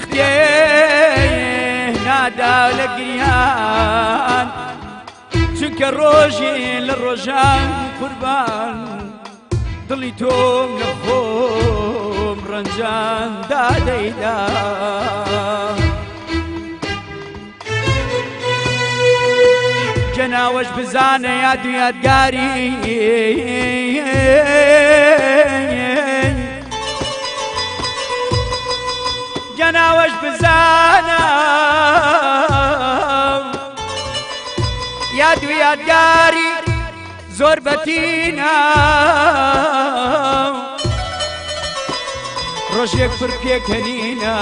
درەختێ نادا لە گریان چونکە ڕۆژێ لە ڕۆژان قوربان دڵی تۆم لە خۆم ڕەنجان دادەیدا جەناوەش بزانە یاد و یادگاری جەناوەش بزانە یاد و یادگاری زۆر بەتینە ڕۆژێک پر پێکەنینە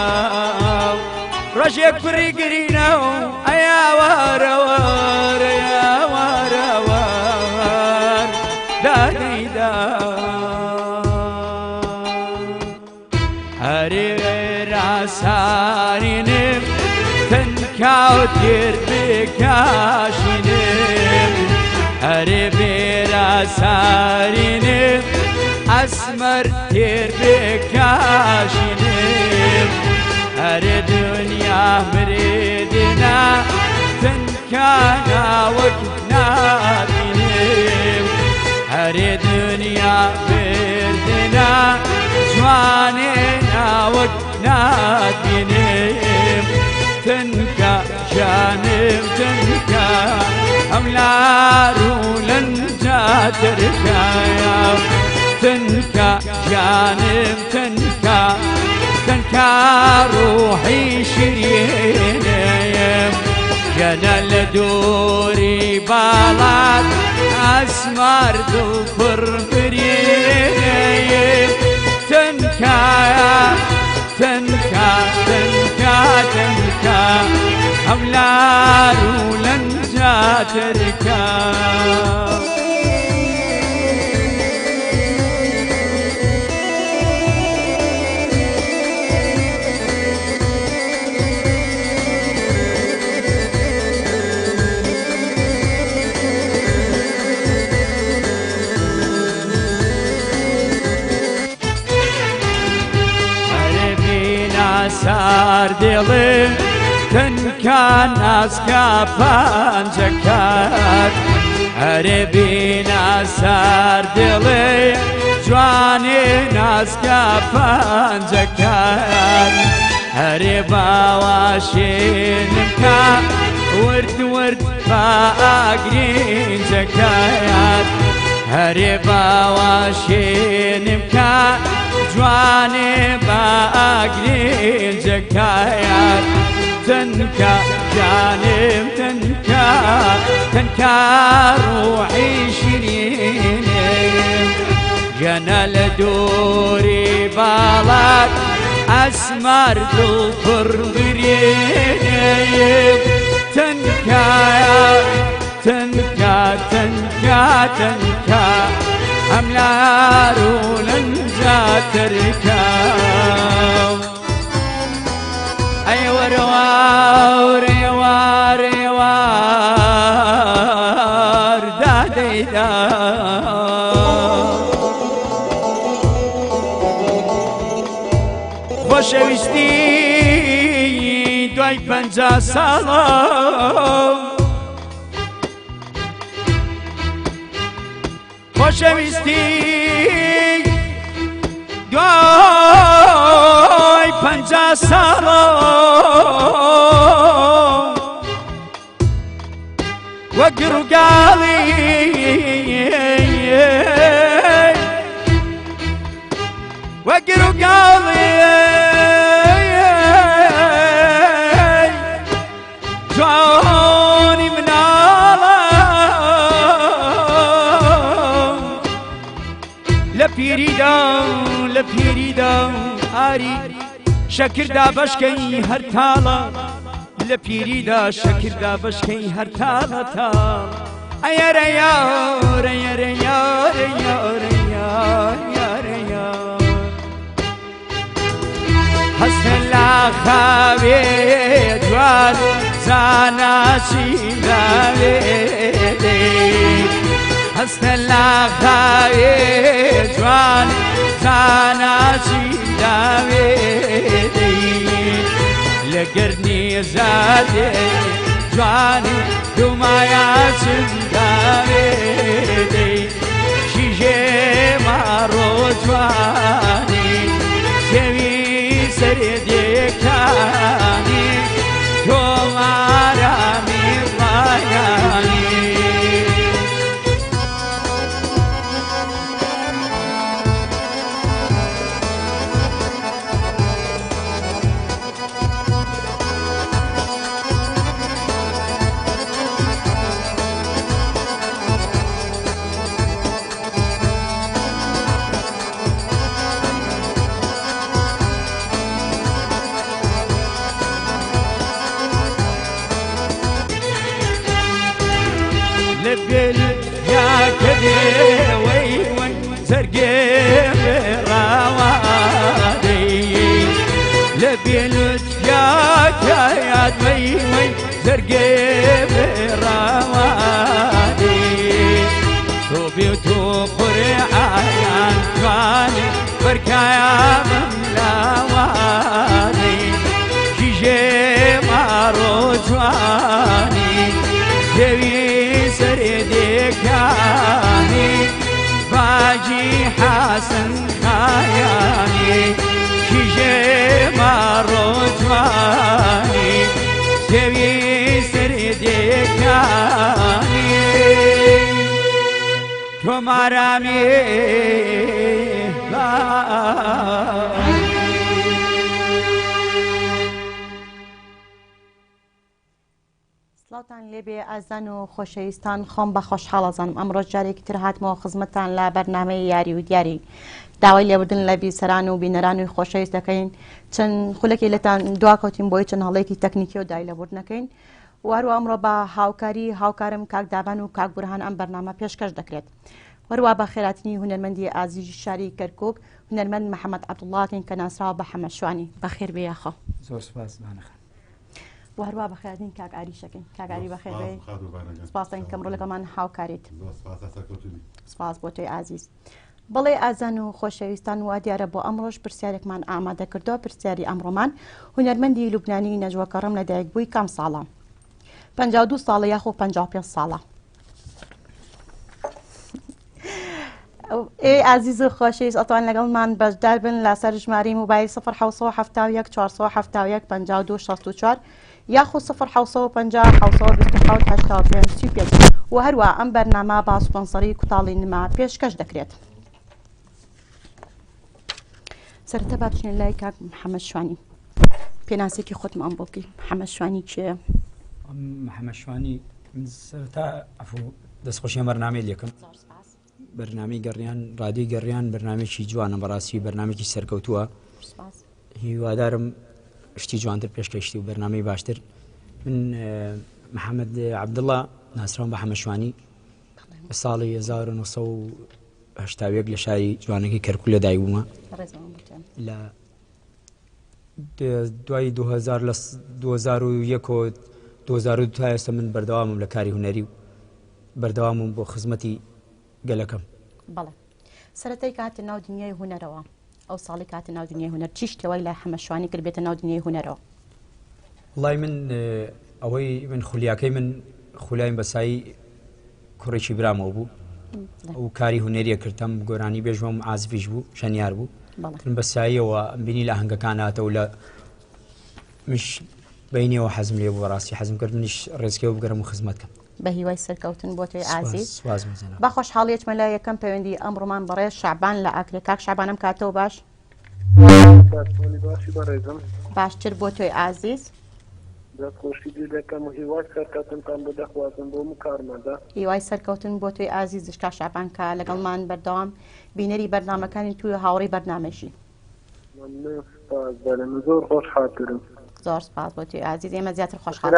ڕۆژێک پڕی گرینە و ئەیا وارەوار ئەیا وارەوار دادەیدا هەرێ راسارینم تەنکا و تێر بکاشینم هەرێ بێراسارینم ئەسمەر تێر بکاشینم هەرێ دنیا مرێدنا تەنکا ناوەک نابینم هەرێ دنیا مردنا جوانێ ناوەک نابینم تەنکا جانم تەنکا ئەملار و لەنجا تەرکایە تەنکا جانم تەنکا تەنکا ڕوحی شیرینەیەم گەنە لە دووری باڵات ئەسمار دڵ پڕ برینەیەم تەنکایە تەنکا تەنکا تەنکا ئەملار و لەنجا تەرکا سار دڵم تەنکا ناسکا پانجەکات هەرێ بینا سار دڵێ جوانێ ناسکا پانجەکات هەرێ باواشێنم کا ورد ورد با ئاگرینجەکات هەرێ باواشێنم کا جوانێ با ئاگرێنجەکایات تەنکا جانم تەنکا تەنکا ڕوحی شیرینەیەم گەنە لە دووری باڵات ئەسمار دڵ پڕ برینەیەم تەنکایە تەنکا تەنکا تەنکا ئەملار و لەنجا تەرکا ئەی وەرەوار ئێوار ئێوار دادەیدا خۆشەویستی دوای 50 ساڵە خۆشەویستی دوای 50 ساڵە وەک ڕووگاڵی وەک ڕووگاڵی جوانی مناڵە لە پیریدا ئاری شەکردا بەشکەی هەر تاڵە لە پیریدا شەکردا بەشکەی هەر تاڵە تاڵ ئەیارە یارە یارە یارە یارە یارە یار هەستە لا خاوێ جوان زاناچی لاوێ هەستە لا خاوێ جوان زاناچی لاوێ لقرني زادي جواني دوما يا سنداري شيجي مارو جواني سوي سردي كاني دوما رامي ضياني لبل يا كدي وي وي زرقي براوادي لبل يا كياد وي وي زرقي براوادي توبي وتوخري عيان جواني بركايا مملاوادي جيجي مارو جواني جوي سردكاني باجي حسن خياني شيجي ماروجواني سوي سردكاني كمارامي سڵاوتان لێبێ ئازان و خۆشەویستان خۆم بە خۆشحاڵەزانم ئەمڕۆ جارێکی تر هاتمەوە خزمەتتان لە بەرنامەی یاری و دیاری داوای لێبوردن لە بیسەران و بینەران و خۆشەویست دەکەین چەند خولەکی لەتان دواکەوتین بۆی چەند هەڵەیەکی تەکنیکی و دای لێبوردنەکەین وارو ئەمڕۆ بە هاوکارم کاک دابان و کاک بورهان ئەم بەرنامە پێشکەش دەکرێت وەروە بە خێراتنی هونەرمەندی ئازیزی شاری کەرکووک هونەرمەند محەممەد عەبدوڵڵاتین کە ناسراوە بە حەمەشوانی بەخێر بێ یاخۆ زۆر سپاس بانەخە وهروە بەخێراتنی کاک ئاریشەکەین کاگاری بەخێر بێ سپاسین کەمڕۆ لەگەڵمان هاوکاریت سپاس بۆ تۆی ئازیز بەڵێ ئازان و خۆشەویستان وا دیارە بۆ ئەمڕۆژ پرسیارێکمان ئامادە کردەوە پرسیاری ئەمڕۆمان هونەرمەندی لوبنانی نەجوەکەڕم لە دایکبووی کام ساڵە 52 ساڵە یاخۆ 55 ساڵە ئێ ئازیز و خۆشەویست ئەتوان لەگەڵمان بەشدار بن لەسەر ژمارەی موبایل 1970 471 52 64 یاخۆ 1950 727 و هەروە ئەم بەرنامە با سپۆنسەری کوتاڵی نما پێشکەش دەکرێت. سەرەتا با بچینە لای کاک محەممەد شوانی پێناسێکی خۆتم ئەم بۆکی محەممەد شوانی کێیە؟ محەممەد شوانی سەرەتا ئەفوو دەستخۆشیە بەرنامەی لێکم بەرنامەی گەڕیان ڕادیۆی گەڕیان بەرنامێکی جوانە بەڕاستی بەرنامێکی سەرکەوتووە هیوادارم شتی جوانتر پێشکەشتی و بەرنامەی باشتر من محەممەد عەبدوڵڵا ناسراوم بە حەمەشوانی لە ساڵی 1970 لە شاری جوانەکەی کەرکووک لە دایک بوومە لە دوای 2001 2002 تا ئێستا من بەردەوامم لە کاری هونەری و بەردەوامم بۆ خزمەتی گەلەکەم. بەڵێ سەرەتای کاتە ناو دنیای هونەرەوە ئەو ساڵی کاتە ناو دنیای هونەر چی شتێوەی لە حەمەشوانی کرد بێتە ناو دنیای هونەرەوە؟ وڵای من ئەوەی من خولیاکەی من خولایم بەسایی کوڕێکی برامەوە بوو ئەو کاری هونەریە کردم گۆرانی بێژوەم ئازیفیش بوو شەنیار بوو من بەساییەوە بینی لە هەنگەکاناتەوە لە مش بینیەوە حەزم لێ بوو ڕاستی حەزم کرد منیش ڕێزکەوە بگەڕم و خزمەتکەم بە هیوای سەرکەوتن بۆ تۆی ئازیز بە خۆشحاڵیەتمە لە یەکەم پەیوەندی ئەمڕۆمان بەڕێز شعبان لە ئاکرێ کاک شعبانم کاتەوە باش باشتر بۆ تۆی ئازیز هیوای سەرکەوتن بۆ تۆی ئازیز کاک شعبان کە لەگەڵمان بەردەوام بینەری بەرنامەکانی توی هاوڕێی بەرنامەشی زۆر خۆشحاڵم زۆر سپاس بۆ توی ئازیز ئێمە زیاتر خۆشحاڵ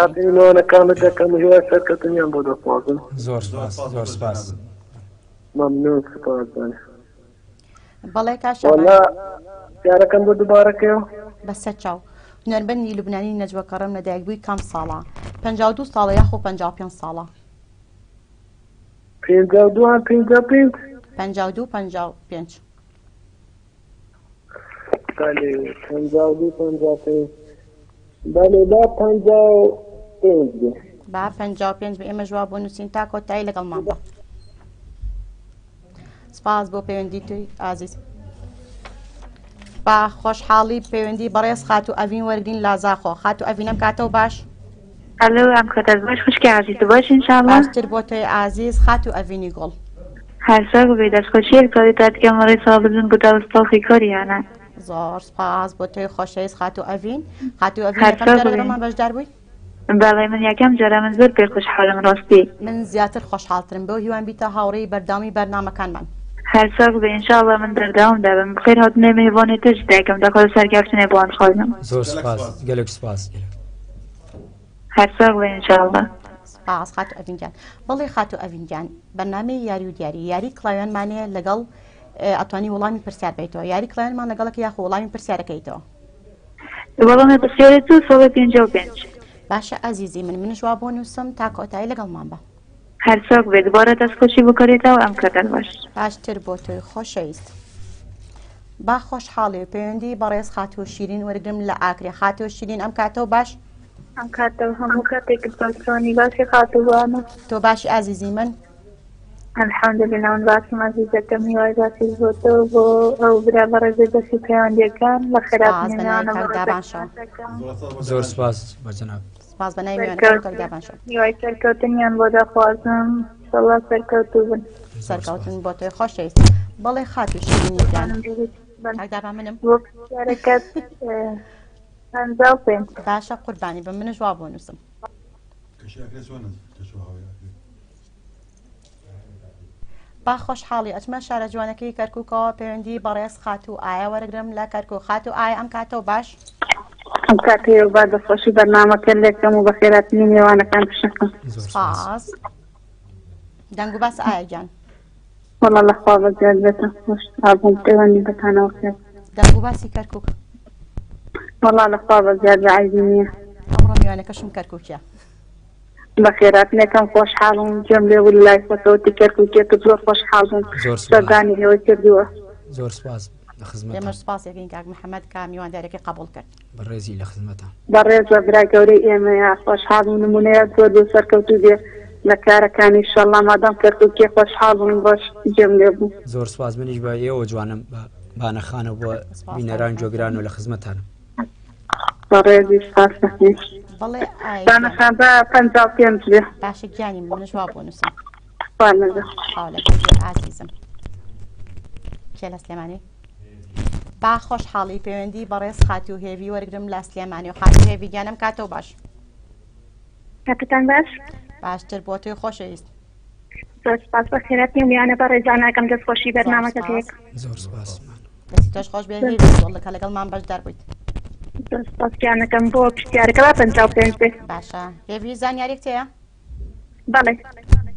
زۆر سپاس بەڵێ کاک یارەکەم بۆ دووبارەکەوە بەسەر چاو هونەرمەندی لوبنانی نەجوەکەڕم لە دایکبووی کام ساڵە 52 ساڵە یاخۆ 55 ساڵە 52 55 52 بەڵێ با 55 بێ. با 55 بە ئێمە جواب بۆ نووسین تا کۆتایی لەگەڵمان بە. سپاس بۆ پەیوەندی توی ئازیز. با خۆشحاڵی پەیوەندی بەڕێز خات و ئەڤین وەرگین لازاخۆ. خات و ئەڤینەم کاتەوە باش. الو ام کتر باش خوشکی عزیز باش انشالله. باشتر بۆ تۆی ئازیز خات و ئەڤینی گوڵ. هر ساق بی دست خوشی کاری تا دیگه ماری صاحبزون بود استافی کاری آنه. زۆر سپاس بۆ تۆی خۆشەویست خات و ئەڤین. خات و ئەڤین یەکەم جارە لەگەڵمان بەشدار بووی؟ بله من یکم جرا من زور پیر خوشحالم راستی. من زیاتر خۆشحاڵترم بۆ هیوان بیتە هاوڕێی بەردامی بەرنامەکانمان. هر ساق بی انشالله من در دوام دارم بخیر هاتنه مهوانی تج دیگم داخل سرگرفتنه بوان خواهیم. زۆر سپاس گەلێک سپاس. هر ساق بی انشالله. سپاس خات و ئەڤینجان. بەڵێ خات و ئەڤینجان بەرنامەی یاری و یاری کڵاوێنمانەیە لەگەڵ ئەتوانی وەڵامی پرسیار بیتەوە. یاری کڵاوێنمان لەگەڵەکە یاخۆ وەڵامی پرسیارەکەیتەوە. وەڵامی پرسیاری تو سال 55. باشە ئەزیزی منش وا بۆ نووسم تا کۆتایی لەگەڵمان بە. هر ساق بی دوباره دست خوشی بکاری تا و ام کتر باش. باشتر بۆ تۆی خۆشەویست. با خۆشحاڵی و پەیوەندی بەڕێز خات و شیرین وەرگرم لە ئاکرێ. خات و شیرین ئەم کاتەوە باش. ام کتر همو کتر کترانی باشی خاطو بانه. تۆ باشی ئازیزی من. الحمدلله من باشم عزیزەکەم هیوای باسی بۆ تۆ بۆ ئەو برا بەڕێزە دەستی پەیوەندیەکان لە زۆر سپاس بەجەناب. سپاس بە ناوی میوانەکان شەو. هیوای سەرکەوتنیان بۆ دەخوازم ئینشەڵڵا سەرکەوتوو بن. سەرکەوتن بۆ تۆی خۆشەویست. بەڵێ خات و شیرینیجان هەردابا منم بۆ پرسیارەکەت 55. باشە قوربانی بە منش وا بۆ نووسم. با خۆشحاڵی ئەچمە شارە جوانەکەی کەرکووکەوە پەیوەندی بەڕێز خات و ئایا وەرگرم لە کەرکوو. خات و ئایا ئەم کاتەوە باش. ئەم کاتەیە با دەستخۆشی بەرنامەکە لێکەم و بەخێراتنی میوانەکان پشەکەم. سپاس. دەنگ و باس ئایا گیان. وەڵا لەخوا بەزیاد بێتە خۆش ئابووم پەیوەندی بەتانەوە کرد. دەنگ و باسی کەرکووک. وەڵا لەخوا بەزیاد بەعیبی نییە. ئەمڕۆ میوانەکەشم کەرکووکیە. بەخێراتنەکەم خۆشحاڵم گوێم لێ وەلای خۆتەوەتی کەرکووکێت زۆر خۆشحاڵم سەردانی ئێوە کردووە. زۆر سپاس لە خزمەتتان. ئێمەش سپاسێکین کاک محەممەد کا میواندارێکی قبول کرد. بەڕێزی لە خزمەتتان. بەڕێزە برا گەورەی ئێمەیە خۆشحاڵم نمونەیە زۆر بۆ سەرکەوتوو بێ لە کارەکانی ئینشەڵڵا مادام کەرکووکێ خۆشحاڵم باش گوێم لێ بوو. زۆر سپاس منیش بە ئێوە جوانم بانەخانە بۆ بینەران جۆگران و لە خزمەتتانم. بەڕێزی سپاس دەکەین. بەڵێ بانەخان بە 55 بێ. باشە گیانی منش وا بۆ نووسم. خاڵەکە ئازیزم. کێ لە سلێمانی؟ با خۆشحاڵی پەیوەندی بەڕێز خاتی و هێوی وەرگرم لە سلێمانی و خاتی هێوی گیانم کاتەوە باش. کاتتان باش؟ باشتر بۆ تۆی خۆشەویست. زۆر سپاس بەخێراتنی میوانە بەڕێزانەکەم دەستخۆشی بەرنامەکەتێک. زۆر سپاس. دەستی تۆش خۆش بێ هێوی زۆڵەکە لەگەڵمان بەشدار بوویت. زۆر سپاس گیانەکەم بۆ پرسیارەکە بە 55 بێ. باشە هێوی زانیاریت هەیە؟ بەڵێ.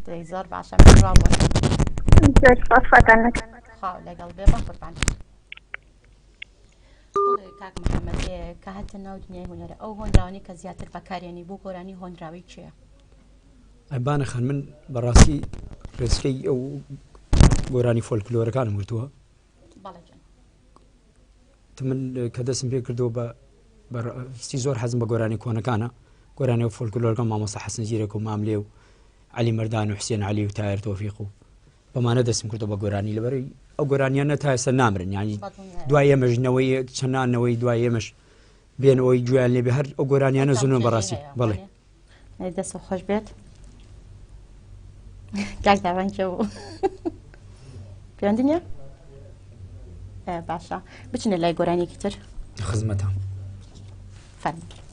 دەی زۆر باشە من وا بۆ زۆر سپاس خاتان لەکەم. خاو لەگەڵ بێ بە قوربان. کاک محەممەد کە هاتە ناو دنیای هونەرە ئەو هۆنراوانی کە زیاتر بەکارێنی بۆ گۆرانی هۆنراوی چییە؟ ئەبانەخان من بەڕاستی ڕێسکەی ئەو گۆرانی فۆلکلۆرەکانم وردووە. من کە دەستم پێ کردەوە بەستی زۆر حەزم بە گۆرانی کۆنەکانە گۆرانی و فۆلکلۆرەکە مامۆستا حەسن زیرەک و ماملێ و علی مەردان و حوسێن علی و تایر تۆفیق و بەمانە دەستم کردەوە بە گۆرانی لەبەرەی ئەو گۆرانیانە تا ئێستا نامرن یانی دوای ئێمەژنەوەی چەندانەوەی دوای ئێمەش بێنەوەی گویان لێبێ هەر ئەو گۆرانیانە زۆر بەڕاستی. بەڵێ دەست خۆش بێت کاک داوانکە بوو پەیوەندی باشە بچنە لای گۆرانێکی تر خزمەتە فەرمووی.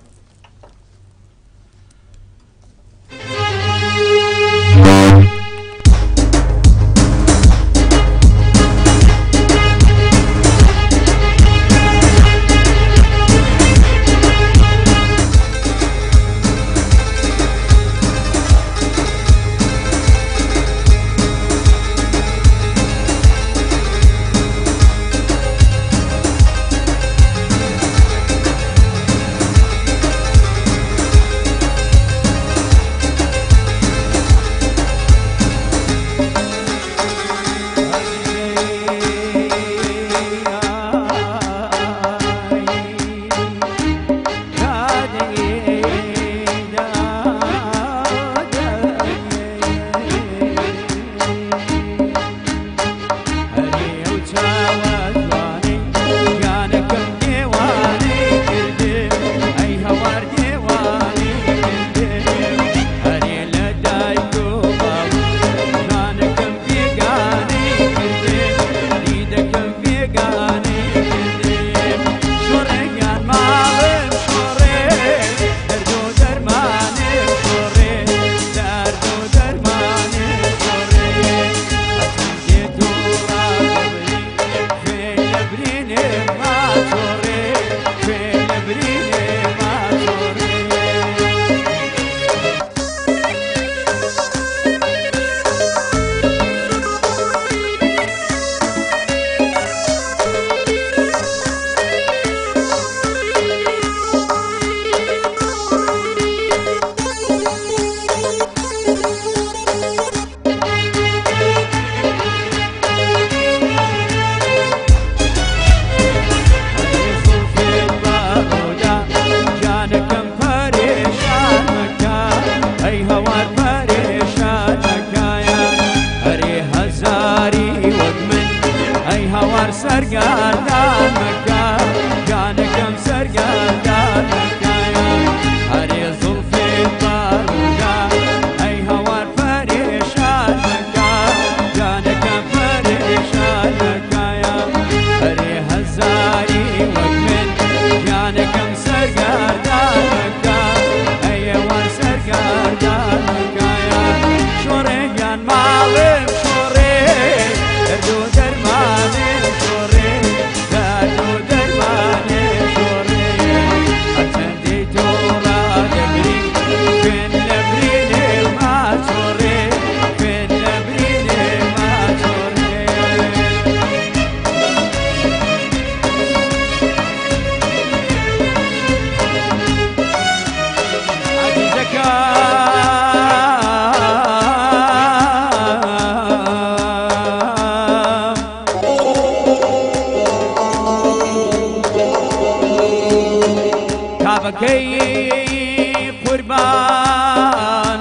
كابكي قربان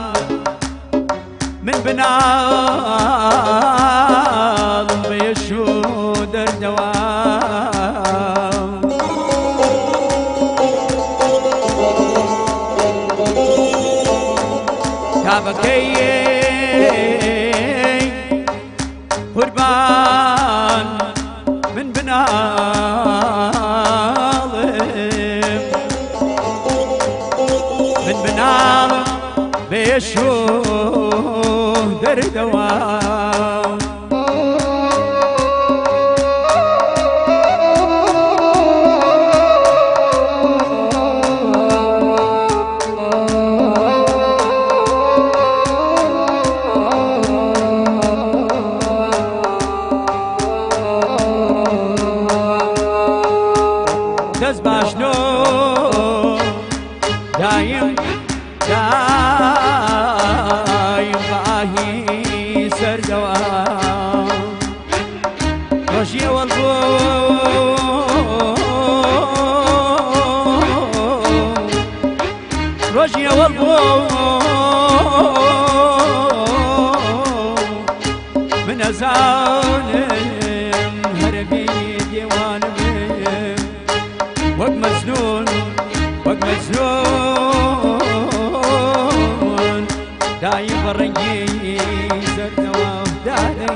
من بنال بيشو دردوان كابكي قربان من بنال بيشو دردوان دست باشنو دايم باهي سردوان رجي والبو رجي والبو من أزان هربي ديوان وق مجنون وق مجنون دايم برنجي زردوا داري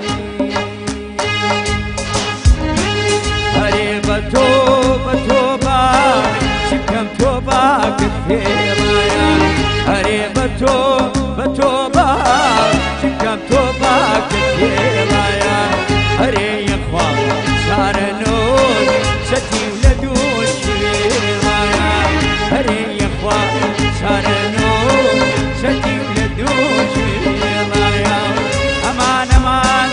هريبة توبة توبة شكم توبة كثيرة هريبة توبة توبة شكم توبة كثيرة هري يا اخوان صار نور ستي ولدوش هري يا اخوان صار نور ستي ولدوش امان امان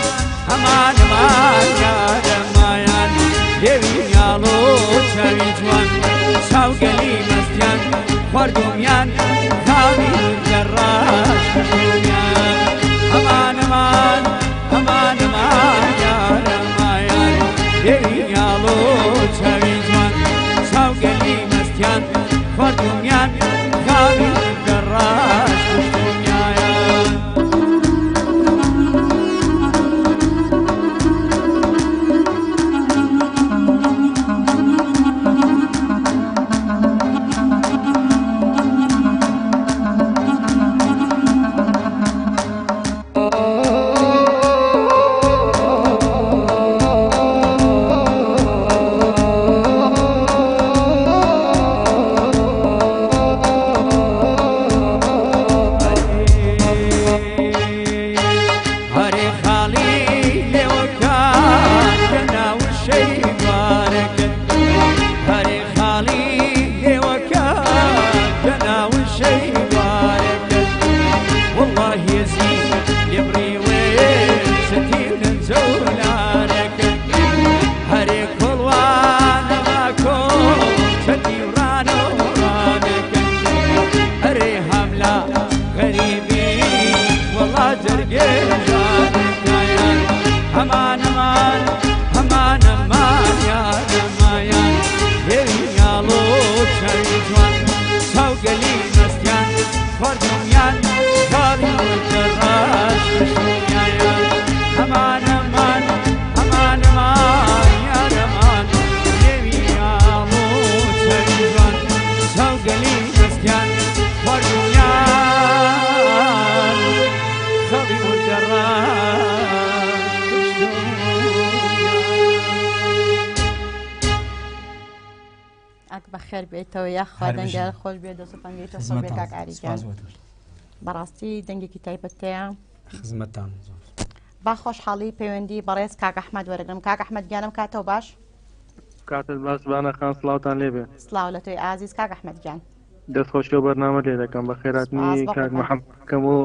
امان امان يا رمايان ديوي يالو شاوي جوان ساوقلي مستيان خواردوميان خاوي الجراش كشوميان امان امان امان امان يا رمايان ديوي يالو شاوي جوان ساوقلي مستيان خواردوميان خاوي الجراش كشوميان بەخێر بێتەوە یاخوا دەنگال خۆش بێ دەسەفەنگێتە خۆ بێ کاک عەریجان بەڕاستی دەنگێکی تایبەتەیە خزمەتتان با خۆشحاڵی پەیوەندی بەڕێز کاک ئەحمەد وەرەگرم کاک ئەحمەد گیانم کاتەوە باش کاتت باش بانەخان سڵاوتان لێبێ سڵاو لە تۆی ئازیز کاک ئەحمەد گیان دەستخۆشی و بەرنامە لێ دەکەم بە خێراتنی کاک محەممەدکەم و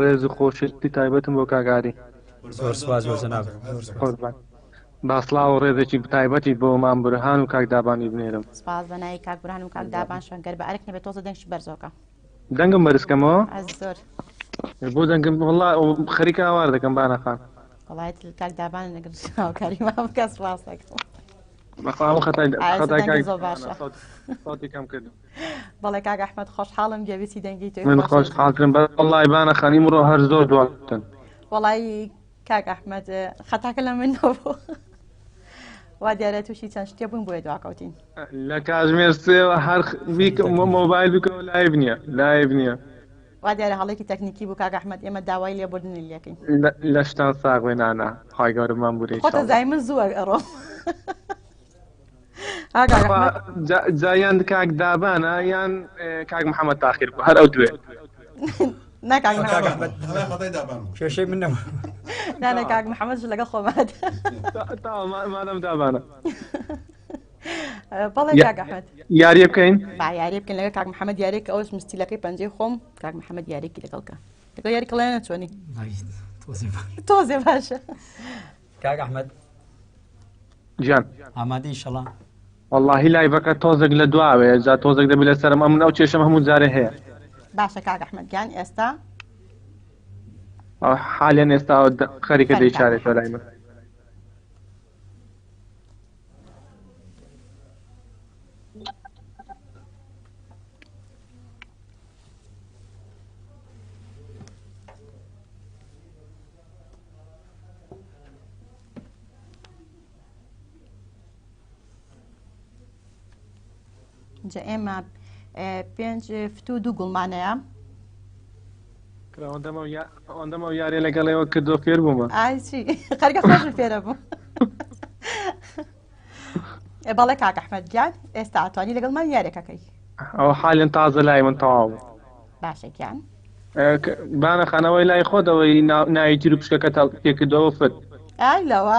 ڕێز و خۆشی تایبەتم بۆ کاگاری زۆر سواز بۆ جەناب با سڵاو و ڕێزێکی تایبەتی بۆ مام بورهان و کاک دابانی بنێرم سپاس بەنای کاک بورهان و کاک دابان شوێنگەر بە ئەرک نەبێت تۆزە دەنگشی بەرزۆکە دەنگم بەرزکەمەوە زۆر بۆ دەنگم وڵا خەریکە ئاوار دەکەم بانەخان وڵایەت کاک دابان نەگەر هاوکاری ما بکە سپاس دەکەم بەخوا خەتای دەنگی زۆر باشە. ساڵی کەم کرد. بەڵێ کاک ئەحمەد خۆشحاڵم گوێویستی دەنگی تۆی من خۆشحاڵترم وەڵڵای بانە خەنی مرۆ هەر زۆر دواتن. وەڵی کاک ئەحمەد خەتاکە لە منەوە بوو. وا دیارە تووشی چەند شتێ بووین بۆیە دواکەوتین. لە کاتژمێر سێوە هەر مۆبایل بکەوە لایڤ نییە. وا دیارە هەڵێکی تەکنیکی بوو کاک ئەحمەد ئێمە داوای لێبوردنی لەکەین. لە شتان ساغوێ نانە خی گەورەمان بورێ. خۆتە زای من زووە ئەڕۆ. جایان کاک دابانە یان کاک محەممەد تاخیر بوو هەر ئەو دوێ. ناکاک کێشەی منەوە. نانە کاک محەممەدش لەگەڵ خۆمات. مادەم دابانە. بەڵێ کاک ئەحمەد. یاریە بکەین؟ یاری بکەین لەگەڵ کاک محەممەد یارێک ئەوش مستیلەکەی پەنجەی خۆم کاک محەممەد یارێکی لەگەڵکە. لەگەڵ یاری کڵێنە چۆنی؟ تۆزێ باشە. کاک ئەحمەد گیان ئامادەی ئینشەڵا. واللهی لایڤەکە تۆزێک لە دواوێ جا تۆزێک دەبێت لە سەرم ئەمن ئەو کێشەم هەموو جارێ هەیە. باشە کاک ئەحمەد گیان ئێستا حالیان ئێستا خەریکە دەیچارێتەوە لای من. جا ئێمە 5 فتو 2 گوڵمانەیە. ئەوەندەمە یارێ لەگەڵەوە کردۆ فێر بوومە. ئاچی خەرگە خۆشم فێرە بوو. بەڵێ کاک ئەحمەد گیان ئێستا ئەتوانی لەگەڵمان یارێکەکەی. ئەو حالێن تازە لای من تەواو. باشە گیان. بانە خانەوەی لای خۆتەوەی ناوی و پشکەکە تێکردەوە فت. ئای لەوە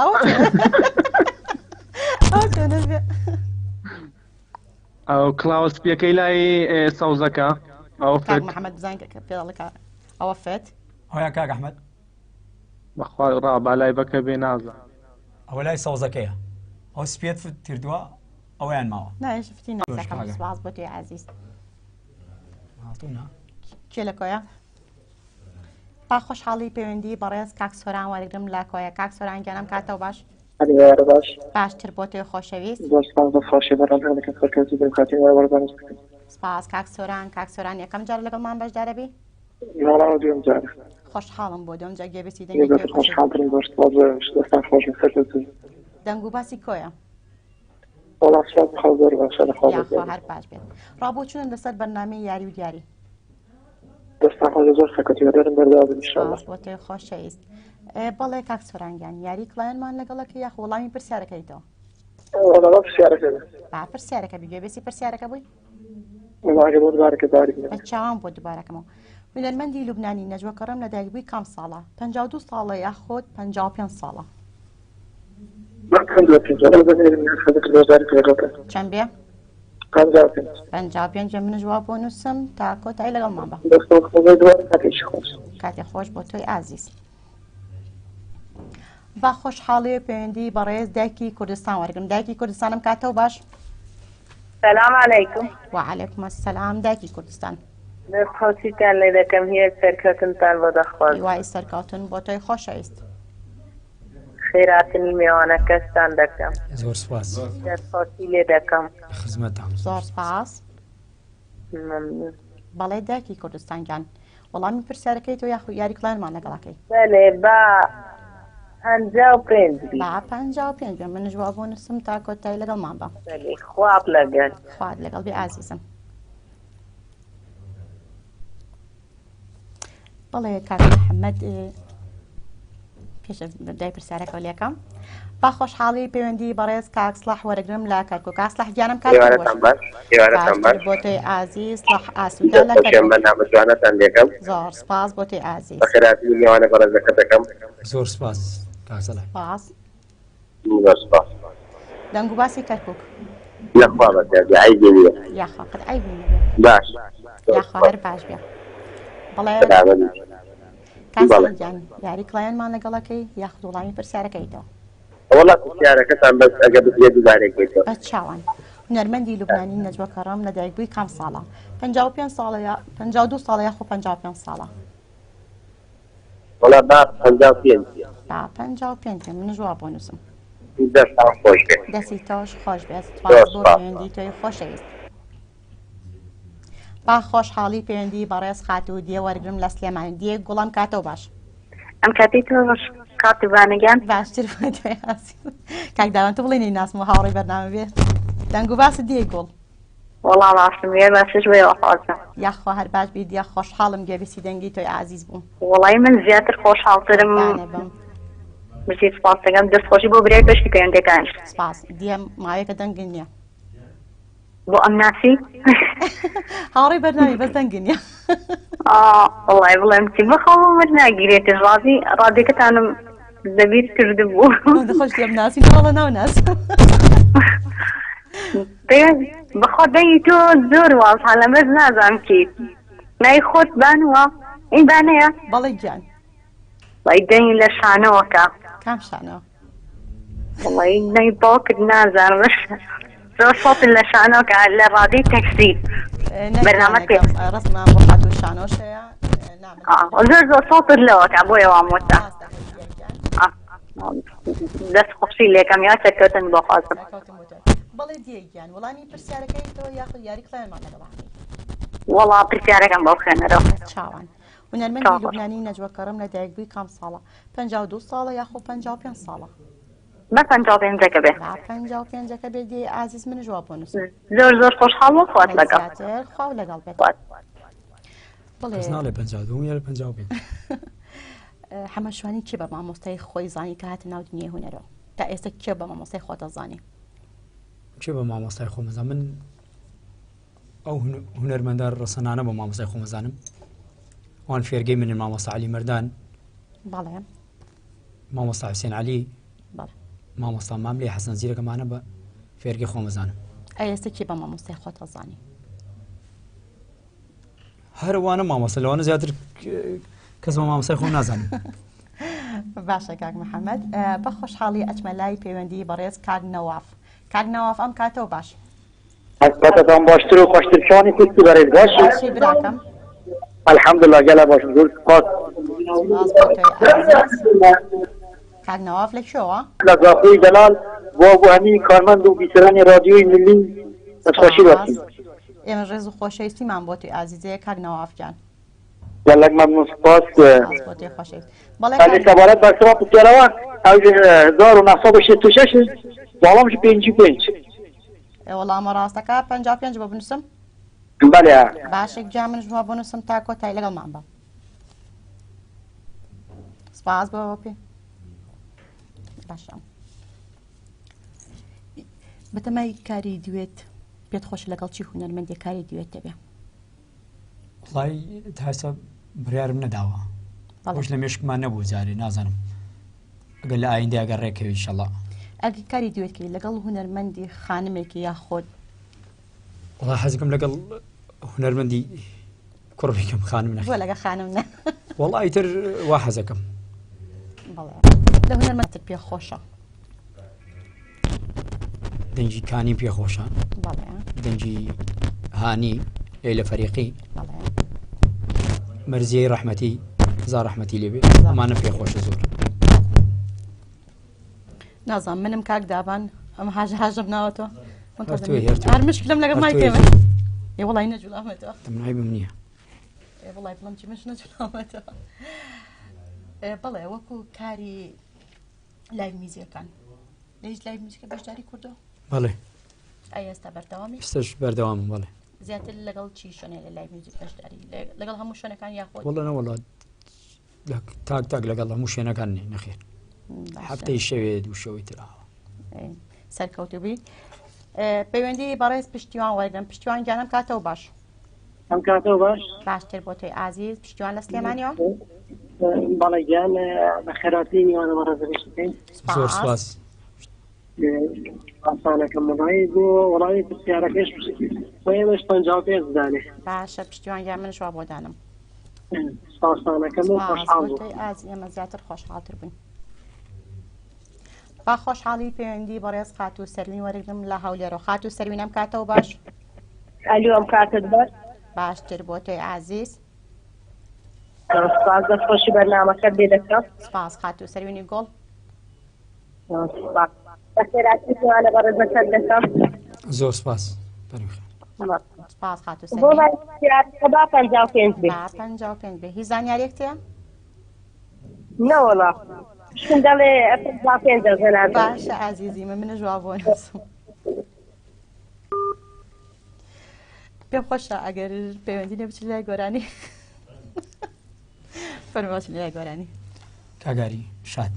ئەو کلااوسپیەکەی لای سەوزەکە ئەو کاک محەممەد بزانین کە پێڵەکە ئەوە فێت. ئەویان کاک ئەحمەد بەخوا ڕابا لای بەکە بێ نازە. ئەوە لای سەوزەکەیە. ئەو سپێت کردووە ئەویان ماوە. نایش فتی نازەکەم سواز بۆ تۆی عەزیز. هاتوونە؟ کێ لە کۆیە؟ با خۆشحاڵی پەیوەندی بەڕێز کاک سۆران وەرگرم لە کۆیە. کاک سۆران گیانم کاتەوە باش. باشتر بۆ تۆی خۆشەویست. سپاس کاک سۆران یەکەم جار لەگەڵمان بەشدارە بی؟ خۆشحاڵم بۆ دوم جار گوێبیستی دەنگ و باسی کۆیە؟ هەر باش بێت. ڕابۆچوونن لەسەر بەرنامەی یاری و دیاری. بۆ تۆی خۆشەویست. بەڵێ کاک سۆرانگیان یاری کڵایەنمان لەگەڵەکە یاخ وەڵامی پرسیارەکەیتەوە؟ پرسیارەکە بیگوێبێسی پرسیارەکە بووی؟ بە چاوان بۆ دووبارەکەمەوە. هونەرمەندی لوبنانی نەجوە کەڕەم لەدایکبووی کام ساڵە؟ 52 ساڵە یاخۆت 55 ساڵە؟ چەند بێ؟ 55 منش وا بۆ نووسم تا کۆتایی لەگەڵمان بە. کاتی خۆش بۆ تۆی ئازیز. با خۆشحاڵی پەیوەندی بەڕێز دایکی کوردستان وەرگرم. دایکی کوردستانم کاتەوە باش. سلام علیکم. وعلیکم السلام دایکی کوردستان. دەستخۆشیتان لێ دەکەم هەیە سەرکەوتنتان بۆ دەخواست. وای سەرکەوتن بۆ تۆی خۆشەویست. خێراتنی میوانەکەستان دەکەم. زۆر سپاس. دەستخۆشی لێ دەکەم. خزمەتتان. زۆر سپاس. بەڵێ دایکی کوردستان گیان وەڵامی پرسیارەکەی تۆ یاخو یاری کڵایەنمان لەگەڵەکەی. بەڵێ با 55 با 55 منش وا بۆ نووسم تا کۆتایی لەگەڵمان بە. خواب لەگەل. خوات لەگەڵ بێ ئازیزم. بەڵێ کاک محەممەد پێش دای پرسیارەکە لێکم. با خۆشحاڵی پەیوەندی بەڕێز کاک سڵاح وەرەگرم لە کەرکووک. سڵاح گیانم کاتەوە بۆ تۆی ئازیز سڵاح ئاسوودە لە زۆر سپاس بۆ تۆی ئازیز. زۆر سپاس کاک سڵاح. سپاس. دەنگ و باسی کەرکووک. یاخوا قەت عەیبی نەبێ. یاخوا هەر باش بێ. بەڵێ کاک گیان یاری کڵایەنمان لەگەڵەکەی یاخود وەڵامی پرسیارەکەیتەوە؟ والله پرسیارەکەتان بەس ئەگەر بێ دووبارێکیتەوە. بە چاوان. هونەرمەندی لوبنانی نەجوە کەڕەم لەدایکبووی کام ساڵە؟ 55 ساڵە یا 52 ساڵە یاخۆ 55 ساڵە؟ والله با 55. با 55 منش وا بۆ نووسم. دەستان خۆش بێت دەستی تۆش خۆش بێت سپاس بۆ پەیوەندی تۆی خۆشەویست با خۆشحاڵی پەیوەندی بەڕێز خات و دیێ وەرگرم لە سلێمانی دیێ گوڵام کاتەوە باش ئەم کاتی تۆش کاتیبانەگیان باشتر کاک داوان تو بڵێنی ناسم و هاوڕێی بەرنامە بێت دەنگ و باسی دیێ گوڵ وەڵام باشم وێ باشش وێەوە خۆزم یاخوا هەر باش بی دیە خۆشحاڵم گەبیسی دەنگی تۆی عزیز بوو وڵی من زیاتر خۆشحاڵترم بچی سپاس دەکەم دەستخۆشی بۆ برای بەشی پەیوەندەکان سپاس دیێ ماوەیەکە دەنگ نییە بۆ ئەم ناسی هاوڕێی بەرنامی بەس دەنگ نییە وڵی بڵێم چی بەخەڵم وەرناگیرێتە ڕادێکەتانم دەبیر کرد بوو خۆش لێم ناسی ناڵە ناو ناس بەخوا دەنگی تۆ زۆر واڵحە لەمەز نازانم کی نای خۆت بانوە این بانەیە بەڵێ گیان وڵی دەنگی لە شانەوەکە کام شانەوە وڵی نای باوکت نازانم زۆر سەڵتن لە شانەوەکە لە ڕادەی تەکسی بەرنامە پێ ڕستمان بۆ هاتوو شانۆشەیە زۆر زۆر سەڵتت لەوەکە بۆ ئێوە مۆتا دەست خۆشی لێکەم یا چەکەوتن بۆ خۆزم بەڵێ دیێگیان وەڵامی پرسیارەکەی تۆ یاخود یاری کڵێنمان لەگەڵی وەڵا پرسیارەکەم بۆ خوێنەرەوە چاوان هونەرمەندی لوبنانی نەجوەکەڕم لە دایکبووی کام ساڵە 52 ساڵە یاخۆ 55 ساڵە بە 55ەکە بێت 55ەکە بێت دی ئازیز من جواب بۆنووس زۆر زۆر خۆشحاڵ خۆت لەگەڵ خواو لەگەڵ بێت ناڵێ 52 یا 55 حەمەشوانی کێ بە مامۆستای خۆی زانی کە هاتە ناو دنیای هونەرەوە تا ئێستا کێ بە مامۆستای خۆتە زانی چێ بە مامۆستای خۆمەزان من ئەو هونەرمەندە ڕسەنانە بە مامۆستای خۆمەزانم وان فێرگەی منن مامۆستا عەلی مەردان بەڵێ مامۆستا حوسێن عەلی بەڵێ مامۆستا ماملێ حەسەن زیرەکەمانە بە فێرگەی خۆمەزانم ئێستا کێ بە مامۆستای خۆتە زانی هەروانە مامۆستا لەوانە زیاتر کەس بە مامۆستای خۆم نازانم باشە کاک محەممەد بە خۆشحاڵی ئەچمە لای پەیوەندی بەڕێز کاک نەواف کاک نەواف ئەم کاتەوە باش حسبەتەتان باشتر و خۆشترشانی کوستی بەڕێز باشی براکەم الحەمدولیلا گەلە باشم زۆر سپاس کاک نەواف لە کوێوە لە زاخۆی دەلال بۆ هەمی کارمەند و بیسەرانی رادیۆی ملی دەستخۆشی وەستین ئێمە ڕێز و خۆشەویستیمان بۆ توی ئازیزەیە کاک نەوافگیان گەلێک مەمنون سپاس بۆ توی خۆشەویست بەڵێ سەبارەت بەسەوە پرسیارەوە 1966 باڵامش 55 وەڵامە ڕاستەکە 55 بۆ بنووسم بەڵێ باشێک جا منش بۆ بنووسم تا کۆتایی لەگەڵمان بە سپاس بۆ پێ باشە بەتەمای کاری دوێت پێت خۆش لەگەڵ چی هونەرمەندی کاری دوێت دەبێ وڵای تاسە بڕیارم نەداوە خۆش لە مێشکمان نەبوو جارێ نازانم ئەگەر لە ئایندە ئەگەر ڕێکەوی ئینشەڵڵا ئەگە کاری دوێتکەی لەگەڵ هونەرمەندی خانمێکی یا خۆت وڵای حەزەکەم لەگەڵ هونەرمەندی کوڕێکم خانم بۆ لەگە خانم نە وەڵای تر وا حەزەکەم بەڵێ لە هونەرمەندتر پێ خۆشە دەنجی کانی پێخۆشە بەڵێ دەنجی هانی لە فەریقی بەڵێ مەرزیەی ڕەحمەتی زار ڕەحمەتی لێبێ ئەمانە پێخۆشە زۆر نازان منم کاک دابان ئەم هاژە بناوەتەوە هەر مشکلم لەگەڵ مای پێمە ێ وڵای نەجوڵامەتەوە تەمنایبم نییە وڵای بڵم چی مش نەجوڵامەتەوە بەڵێ وەکو کاری لایڤ میزیەکان لە هیچ لایڤ میزیکە بەشداری کردەوە بەڵێ ئێستا بەردەوامی ئێستاش بەردەوامم بەڵێ زیاتر لەگەڵ چی شوێنێ لە لایڤ میزیک بەشداری لەگەڵ هەموو شوێنەکان یاخۆت وەڵە نەوەڵا تاک لەگەڵ هەموو شوێنەکان نەخێر هەفتەی شەوێ دوو شەوەی تراوە سەرکەوتوبی پەیوەندی بەڕێز پشتیوان وەرگرم پشتیوان گیانم کاتەوە باش ئەم کاتەوە باش باشتر بۆ تۆی ئازیز پشتیوان لە سلێمانیەوە بەڵێ گیان بە خێراتی میوانەوە ڕێزەبیش بکەین زۆر سپاس ئاسانەکەم مەڵایی بۆ وەڵامی پرسیارەکەش بۆ ئێمەش 55 دانێ باشە پشتیوان گیان منش وا بۆ دانم سپاسانەکەم و خۆشحاڵ بوو ئازی ئێمە زیاتر خۆشحاڵتر بووین با خۆشحاڵی پەیوەندی بەڕێز خات و سەروین وەرگرم لە هەولێرەوە خات و سەروینم کاتەوە باش ئەلو ئەم کاتت باش باشتر بۆ تۆی ئازیز سپاس دەستخۆشی بەرنامەکە بێ دەکەم سپاس خات و سەروینی گۆڵ بەخێراتی جوانە بە ڕێزەکەت دەکەم. زۆر سپاس بەرەخێر. سپاس خاتو بۆ لای سیارەکە با 55 بێ. 55 بێ. هیچ زانیاریەک تێیە؟ نەوەڵا. شتم دەڵێ 55 زەنان. باشە ئازیزی منە جواب بۆ نەسم. پێم خۆشە ئەگەر پەیوەندی نەبچێت لای گۆرانی. فەرمووەچن لای گۆرانی. کاگاری شاد.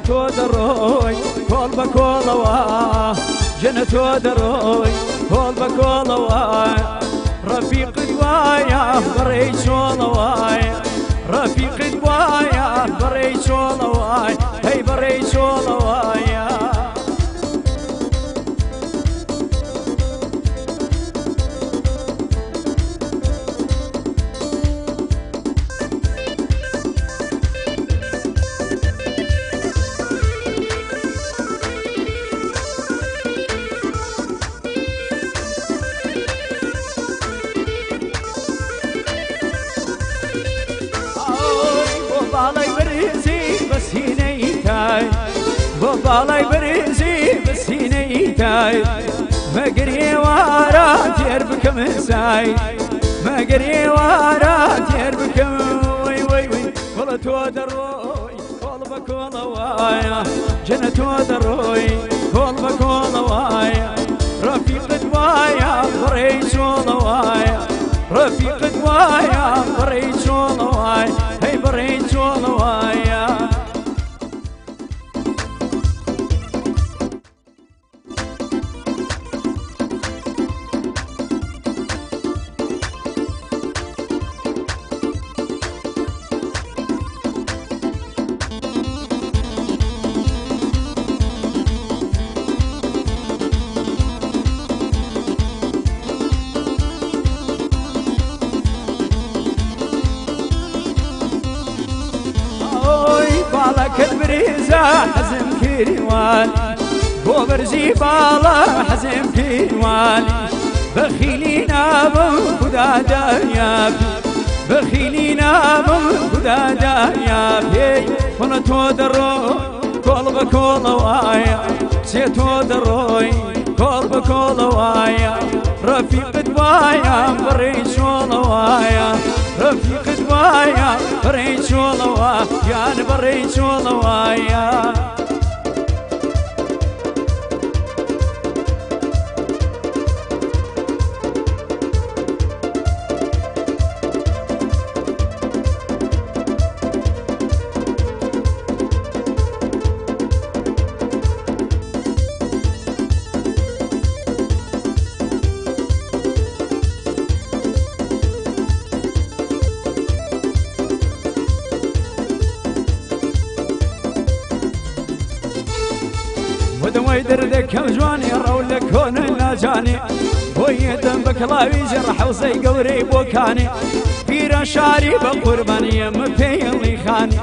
تۆ دەڕۆی کۆڵ بە کۆڵەوە ژنە تۆ دەڕۆی کۆڵ بە کۆڵەوە ڕەفیقت وایە بەڕێی چۆڵەوەی ڕەفیقت وایە بەڕێی چۆڵەوەی هەی بەڕێی چۆڵەوەیە باڵای بەرزی بەسینەی تای مەگەر ئێوارە تێر بکەم سای مەگەر ئێوارە تێر بکەم وەی وەی وەی وەڵە تۆ دەڕۆی کۆڵ بە کۆڵەوایە جەنە تۆ دەڕۆی کۆڵ بە کۆڵەوایە ڕەفیقت وایە بەڕێی چۆڵەوایە ڕەفیقت وایە بەڕێی چۆڵەوای هەی بەڕێی چۆڵەوایە حزم كيروان بو برزي بالا حزم كيروان بخيلينا من خدا دايابي بخيلينا من خدا دايابي وانا تو دروي كول بكول وايا سيتو دروي كول بكول وايا رفيق دوايا بريش وايا رفيق دوايا بريش وايا يعني بريش وايا ودوي دردك كم جواني رولك هون ناجاني بوي دم بكلاوي جرح وصي قوري بوكاني بيرا شاري بقرباني مبي اللي خاني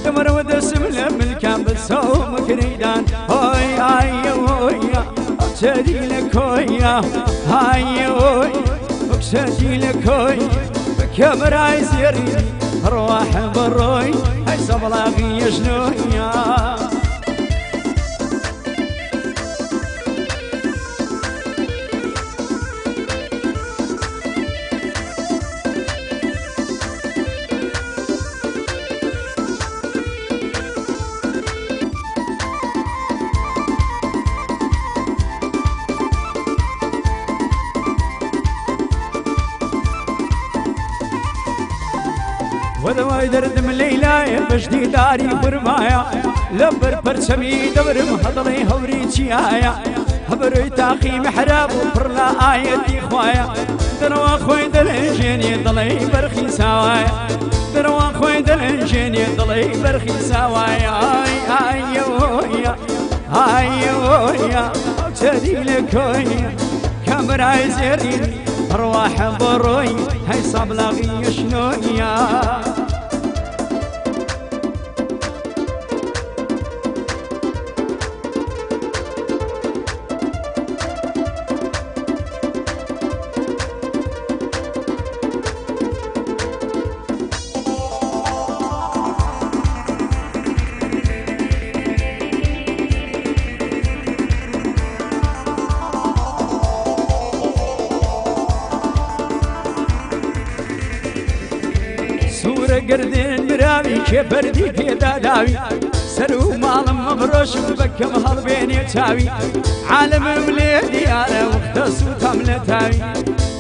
دمر ودسم لملكان بسو مكريدان هاي هاي ويا اقصدي لك ويا هاي ويا اقصدي لك ويا بكامراي زيري روح بروي هاي صبلاغي شنويا ودواي دردم ليلى بشدي داري برمايا لبر برشمي دبرم هضلي هوري تشيايا هبري تاقي محراب وفرلا آيتي خوايا دروا خوي دلنجيني ضلي برخي سوايا دروا خوي دلنجيني ضلي برخي سوايا آي ويا آي ويا تدي لكويا كاميرا زيرين أرواح بروي هاي صبلاغي شنويا قردين براوي كبردي بيدا داوي سرو مالم مبروش بكم هالبيني تاوي عالم مليدي على وقت سوتا ملتاوي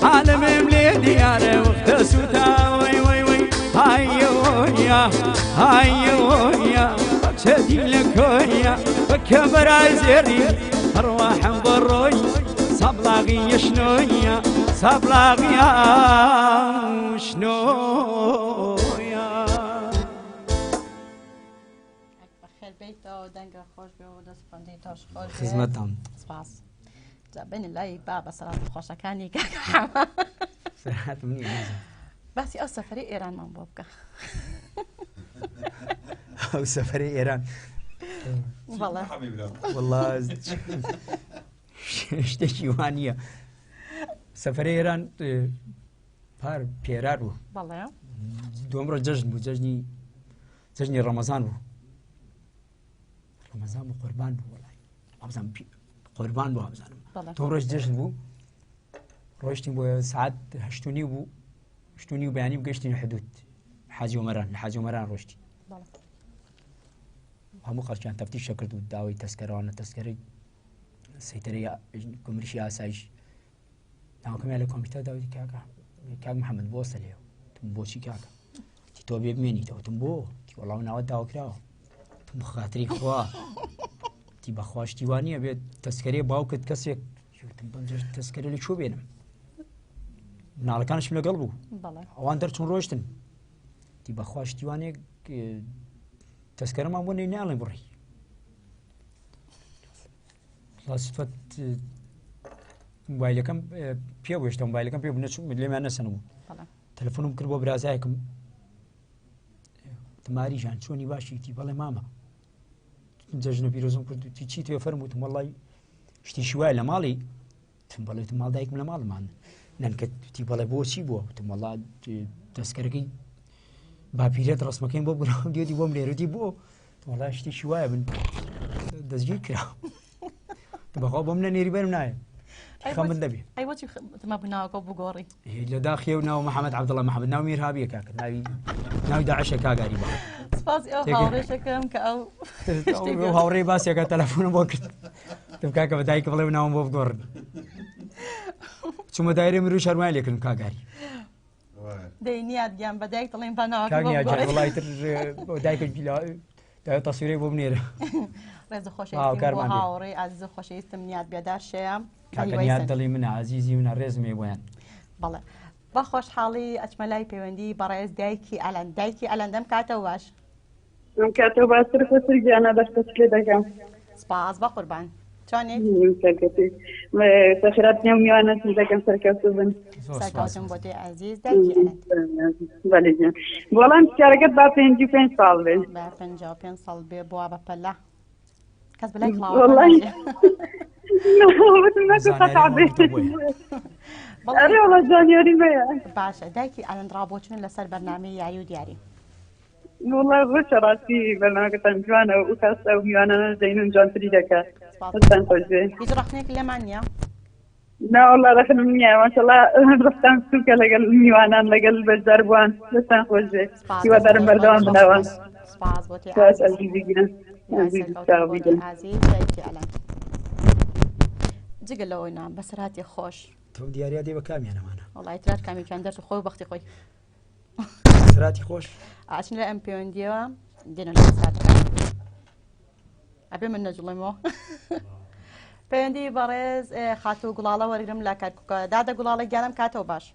عالم مليدي على وقت سوتا وي وي وي هايويا هايويا تدي لكويا بكبر عزيري أرواح بروي صبلاغي شنويا صبلاغي شنو بيت و دنگ خوش به و دست بندی تاش خوش خدمتتان سپاس جابن الله بابا صلاة خوشکانی که صراحة مني بس او سفری ایران من بابك او سفري ايران والله شتێکی وانە سەفەرەی ئێران پار پێرار بوو دومڕۆ جەژن بوو جەژنی ڕەمەزان بوو ڕەمەزان بوو قوربان بوو وەڵای قوربان بوو هەبزانم دومڕۆژ جەژن بوو ڕۆیشتین بۆ سعات 8:30 بوو 8:30 بەیانی بگەشتین حدود حاجی عومەران لە حاجی عومەران ڕۆیشتین هەموو خەڵکیان تەفتیشە کرد و داوای تەسکەرەوانە تەسکەرەی سەیتەرەی گمرکی ئاسایش ناوکەمیان لە کۆمپیوتەر داوای کاک محەممەد بۆ سەلێ تم بۆچی کاکە تی تۆ بێ بمێنیتەوە تم بۆ تی وەڵاو ناوە داواکراوە تم خاتری خوا تی بەخوا شتیوانیە بێت تەسکەرەی باوکت کەسێک تەسکەرە لە چۆ بێنم مناڵەکانشم لەگەڵ بوو ئەوان دەرچوون ڕۆشتن تی بەخوا شتیوانێک تەسکەرەمان بۆ نەی ناڵێ بڕی سفەت موبایلەکەم پێ بێشتە موبایلەکەم پێ لێمان نەسەنەوە تەلەفۆنم کرد بۆ برازایەکم تماری ژان چۆنی باشی تی بەڵێ مامە جەژنە پیرۆزم کرد تی چی توێ فەرمووتم وەڵڵای شتێکی وایە لە ماڵی تم بەڵێ ماڵ دایکم لە ماڵمان نەنکە تی بەڵێ بۆچی بووە تم وەڵڵا دەستکەرەکەی باپیرێت ڕسمەکەیم بۆ بناوم دیێتی بۆم لێرەتی بۆ وەڵای شتێکی وایە من دەستگیر کرا بەخوا بۆم نەنێری بەرم نایە خەمن دەبێ ئەی بۆچی تما بناوەکە بگۆڕی لە داخێ و ناو محەممەد عەبدوڵڵا محەممەد ناو میرهابیە کاکە ناوی داعشە کاگاری بە سپاسی ئەو هاوڕێشەکەم کە ئەو هاوڕێی باسیەکە تەلەفۆنم بۆ کرد دم کاکە بە دایکە بڵێ ناوم بۆ بگۆڕن چوومە دایرێ مروی شەرمای لێکردم کاگاری دەینیات گیان بە دایک دەڵێن بە ناوەکە وڵای تر دایکە تەسویرەی بۆ بنێرە ڕێز خۆشەویستم بۆ هاوڕێی عەزیز و خۆشەویستم نیات بێدار شەیە کاکەنیات دڵی منە عەزیزی منە ڕێزمێ بۆیان بەڵێ بە خۆشحاڵی ئەچمە لای پەیوەندی بەڕێز دایکی ئەلەن دایکی ئەلەن دەم کاتەوە باش ئەم کاتەوە باشتر خۆتر گیانە بەشتەش لێ دەکەم سپاس بە قوربان چۆنێک سەخرات نێو میوانەتم دەکەم سەرکەوتوو بن سەرکەوتم بۆ تێ عەزیز دایکی ئەلەن بەڵێ بۆڵام پرسیارەکەت با 55 ساڵ بێ با 55 ساڵ بێ بووە بە پەلە کەس بلای ئەرێ وڵا زانیاری مەیە باشە دایکی ئەلەن ڕابۆچن لەسەر بەرنامەی یاری و دیاری وڵای ڕۆژە ڕاستی بەرنامەکەتان جوانە و کاسە و میوانانە دەینون جوانتری دەکات هەستان خۆش بێ هیچ ڕەخنێک لێمان نییە ناوەڵا ڕەخنم نییە ماشەڵا ڕفتان سووکە لەگەڵ میوانان لەگەڵ بەشدار بووان دەستان خۆش بێ هیوادارم بەردەوام بناوە سپاس بۆ تێ ئەزیزیگیرن عەزیز دایکی ئەلەن جگە لەوەی نام بەسەرهاتی خۆش تۆ دیاریا دێ بە کامیانەمانە وڵای ترات کامیان دەرس و خۆی بەختی خۆی خاطراتی خۆش ئاچین لە ئەم پەیوەندیەوە دێنە لە ساتەکە ئەبێ من نەجوڵێمەوە پەیوەندی بەڕێز خاتوو گوڵاڵە وەرگرم لە کەرکووکە دادە گوڵاڵە گیانم کاتەوە باش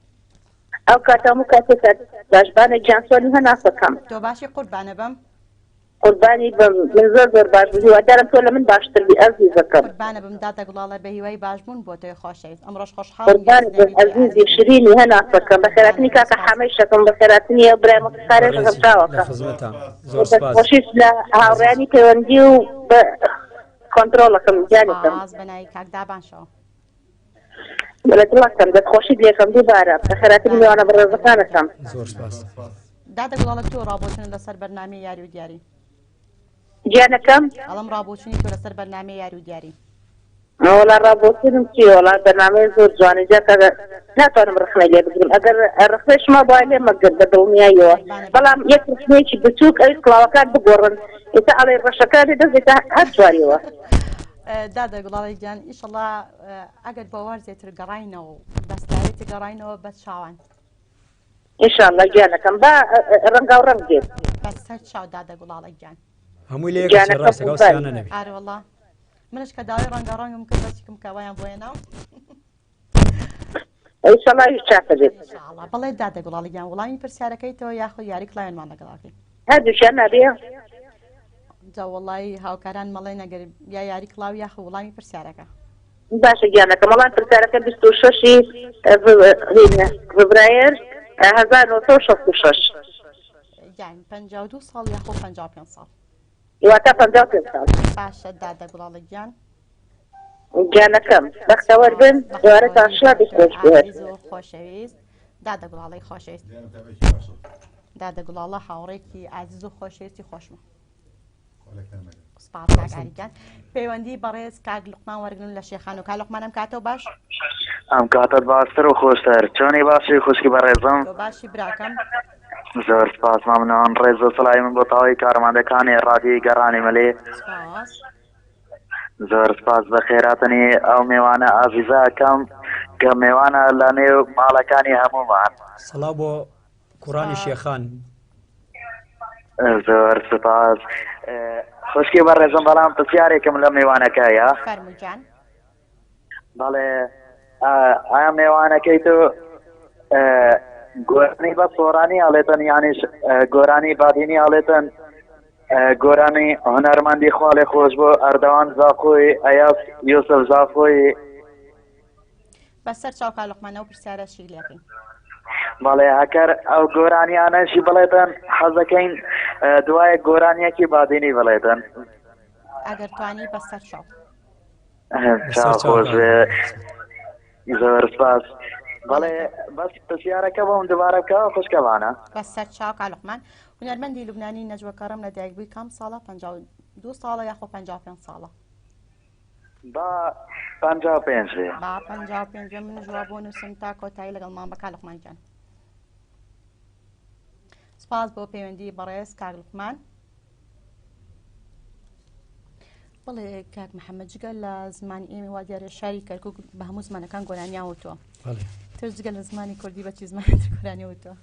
ئەو کاتەمو کاتێک باشبانە گیانسۆنی هەناسەکەم تۆ باشی قوربانە بم قوربانی بم من زۆر باش بووی وادارم تۆ لە من باشتر بی ئەزیزەکەم قوربانە بم دادە گوڵاڵە بە هیوای باشبوون بۆ تۆی خۆشەویست ئەمڕۆژ خۆشحاڵ قوربانی بم ئەزیزی شیرینی هەناسەکەم بە خێراتنی کاکە حەمەیشەکەم بە خێراتنی ئەو برای مەقسارێشەکەم چاوەکە خۆشیش لە هاوڕێنی پەیوەندی و بە کۆنتڕۆڵەکەم گیانەکەم بەناوی کاک دابانشەوە بەڵێتڵەکەم دەستخۆشی لێکەم دووبارە بە خێراتی میوانە بەڕێزەکانەکەم زۆر سپاس دادە گوڵاڵە تۆ ڕابۆچن لەسەر بەرنامەی یاری و دیاری گیانەکەم ئەڵم ڕابۆچنی تۆ لەسەر بەرنامەی یاری و دیاری وڵا ڕابۆچنم چی وڵا بەرنامەی زۆر جوانە جاکە ناتوانم ڕخنە لێ بگرم ئەگەر ڕخنەشما بای لێ مەگرد بە دڵنیاییەوە بەڵام یەک ڕخنێکی بچووک ئەوی کڵاوەکان بگۆڕن ئێستا ئەڵێ ڕەشەکانی دەستێتە هەر چواریەوە دادە گوڵاڵی گیان ئیشەڵا ئەگەر باوەرزێتر گەڕاینەوە و دەستکاریتی گەڕاینەوە بە چاوان ئینشاءڵڵا گیانەکەم با ڕەنگا و ڕەنگ دێت بەسەر چاو دادە گوڵاڵی گیان هەمووی لێ ڕاستەکە وسیانە نەبی ئارە وەڵا منش کە داوای ڕەنگە ڕەنگم کرد بەچکم کەوایان بۆیە ناو ئینشاءڵڵا هیچ چاکە دێت بەڵێ دادە گوڵاڵی گیان وڵامی پرسیارەکەیتەوە یاخۆ یاری کڵاوێنمان لەگەڵاکەی هەردووشیان نابێ جا وەڵی هاوکاران مەڵێ نەگەر یا یاری کڵاو یاخە وڵامی پرسیارەکە باشە گیانەکە مەڵان پرسیارەکە 26 فبراير 1966 یان 52 ساڵ یاخۆ 55 ساڵ واتە 55 ساڵ باشە دادە گوڵاڵی گیان گیانەکەم بەختەوەر بن دوارەتان شادی خۆش بێت خۆشەویست دادە گوڵاڵی خۆشەویست دادە گوڵاڵە هاوڕێکی ئازیز و خۆشەویستی خۆشمە سپاس کاکاریگیان پەیوەندی بەڕێز کاک لوقمان وەرگن لە شێخان و کا لوقمانم کاتەوە باش ئەم کاتت باشتر و خۆشتر چۆنی باشی خوشکی بەڕێزم تۆ باشی براکەم زۆر سپاس مەمنون ڕێز و سڵای من بۆ تاوای کارمەندەکانی ڕادیۆی گەڕانی مەلێ زۆر سپاس بە خێراتنی ئەو میوانە ئازیزەکەم کە میوانە لە نێو ماڵەکانی هەمومان سەڵاو بۆ کوڕانی شێخان زۆر سپاس خوشکی بەڕێزم بەڵام پرسیارێکم لە میوانەکەیە فەرموویان بەڵێ ئایا میوانەکەی تۆ گۆرانی بە سۆرانی هەڵێتن یانیش گۆرانی بادینی هەڵێتن گۆرانی هونەرمەندی خواڵێ خۆش بۆ ئەردەوان زاخۆی ئەیاس یوسف زاخۆی بەسەر چاو کا لوقمانەوە پرسیارەشی لێکەین بەڵێ هەکەر ئەو گۆرانیانەشی بڵێتن حەزەکەین دوای گۆرانیەکی بادینی بڵێتن ئەگەر توانی بەسەر چاو چاو خۆش بێ زۆر سپاس بەڵێ بەس پرسیارەکە بۆم دووبارە بکەوە خوشکەوانە بەسەر چاو کا لوقمان هونەرمەندی لوبنانی نەجوەکەڕم لە دایکبووی کام ساڵە 52 ساڵە یاخۆ 55 ساڵە با 55 با 55 من جواب بۆ نووسم تا کۆتایی لەگەڵمان بە کا لوقمانجان سپاس بۆ پەیوەندی بەڕێز کاک لوقمان بەڵێ کاک محەممەد جگە لە زمانی ئێمە وا دیارە شاری کەرکووک بە هەموو زمانەکان گۆرانیاوتەوە تر جگە لە زمانی کوردی بەچی زمانی گۆرانیوتەوە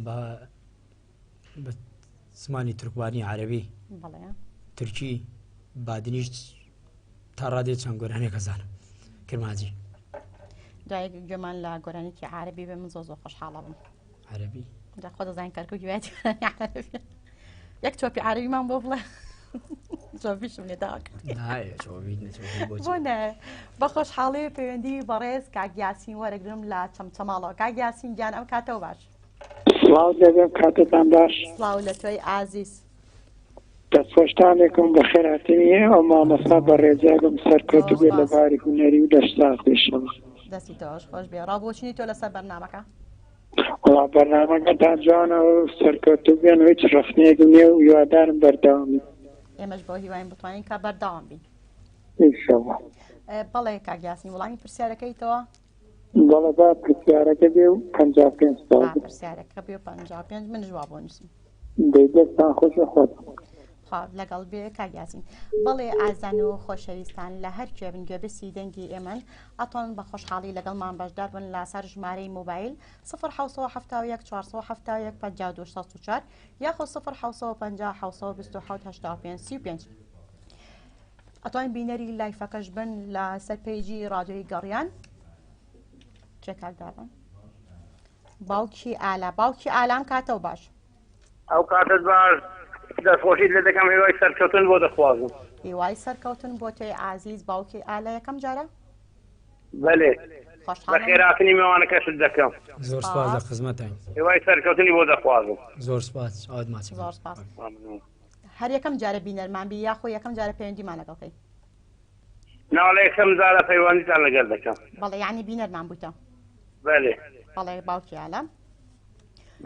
بە زمانی تورکوانی عەرەبی تورکی بادنیش تا ڕادێ چەند گۆرانێک هەزانم کرماجی دوای گوێمان لە گۆرانێکی عەرەبی بێ من زۆر خۆشحاڵە بم عەرەبی خۆ دەزانین کەرکووکی وایەتی یەک تۆپی عەرەبیمان بۆ بڵێ جۆبیشم لێ داکرد بۆ نە بە خۆشحاڵی پەیوەندی بەڕێز کاک یاسین وەرەگرم لە چەمچەماڵەوە کاک یاسین گیان ئەم کاتەوە باش سڵاو دەبێم کاتتان باش سڵاو لە تۆی ئازیز دەستخۆشتانێکم بە خێراتنی ئەو مامەسا بە ڕێزیاگەم سەرکەوتو بێت لە باری هونەری و دەشتاقیشەوە دەستی تۆش خۆش بێ ڕابۆچنی تۆ لەسەر بەرنامەکە وڵا بەرنامەکەتان جوانە و سەرکەوتو بێن و هیچ ڕەخنەیەکم نییە و هیوادارم بەردەوامی ئێمەش بۆ هیواین بتوانین کە بەردەوام بین ئینشەڵڵا بەڵێ کاک یاسین وڵامی پرسیارەکەیتەوە بەڵێ با پرسیارەکە بێ و 55 ساڵ پرسیارەکە بێ و 55 من جواب بۆ نووسم دەیدەستان خۆشە خۆت لەگەڵ بێ کاگیازین بەڵێ ئازان و خۆشەویستان لە هەر کوێبن گوێبستی دەنگی ئێمەن ئەتۆن بە خۆشحاڵی لەگەڵمان بەشدار بن لەسەر ژمارەی موبایل 1970 471 5264 یاخۆ 1950 ئەتوانین بینەری لایفەکەش بن لە سەر پێیجی ڕادیۆی گەڕیان چێکاردابن باوکی ئالا باوکی ئالام کاتەوە باش ئەو کاتت باش دەستخۆشیت لێ دەکەم هیوای سەرکەوتن بۆ دەخوازم هیوای سەرکەوتن بۆ تۆی ئازیز باوکی ئالا یەکەم جارە بەلێ بە خێراتنی میوانەکەشت دەکەم زۆر سپاس لە خزمەتان هیوای سەرکەوتنی بۆ دەخوازم زۆر سپاس ئاوت ماچ زۆر سپاس هەر یەکەم جارە بینەرمان بی یاخۆ یەکەم جارە پەیوەندیمان لەگەڵکەی ناڵێ یەکەم جارە پەیوەندیتان لەگەڵ دەکەم بەڵێ یعنی بینەرمان بوویتە بەلێ بەڵێ باوکی ئالام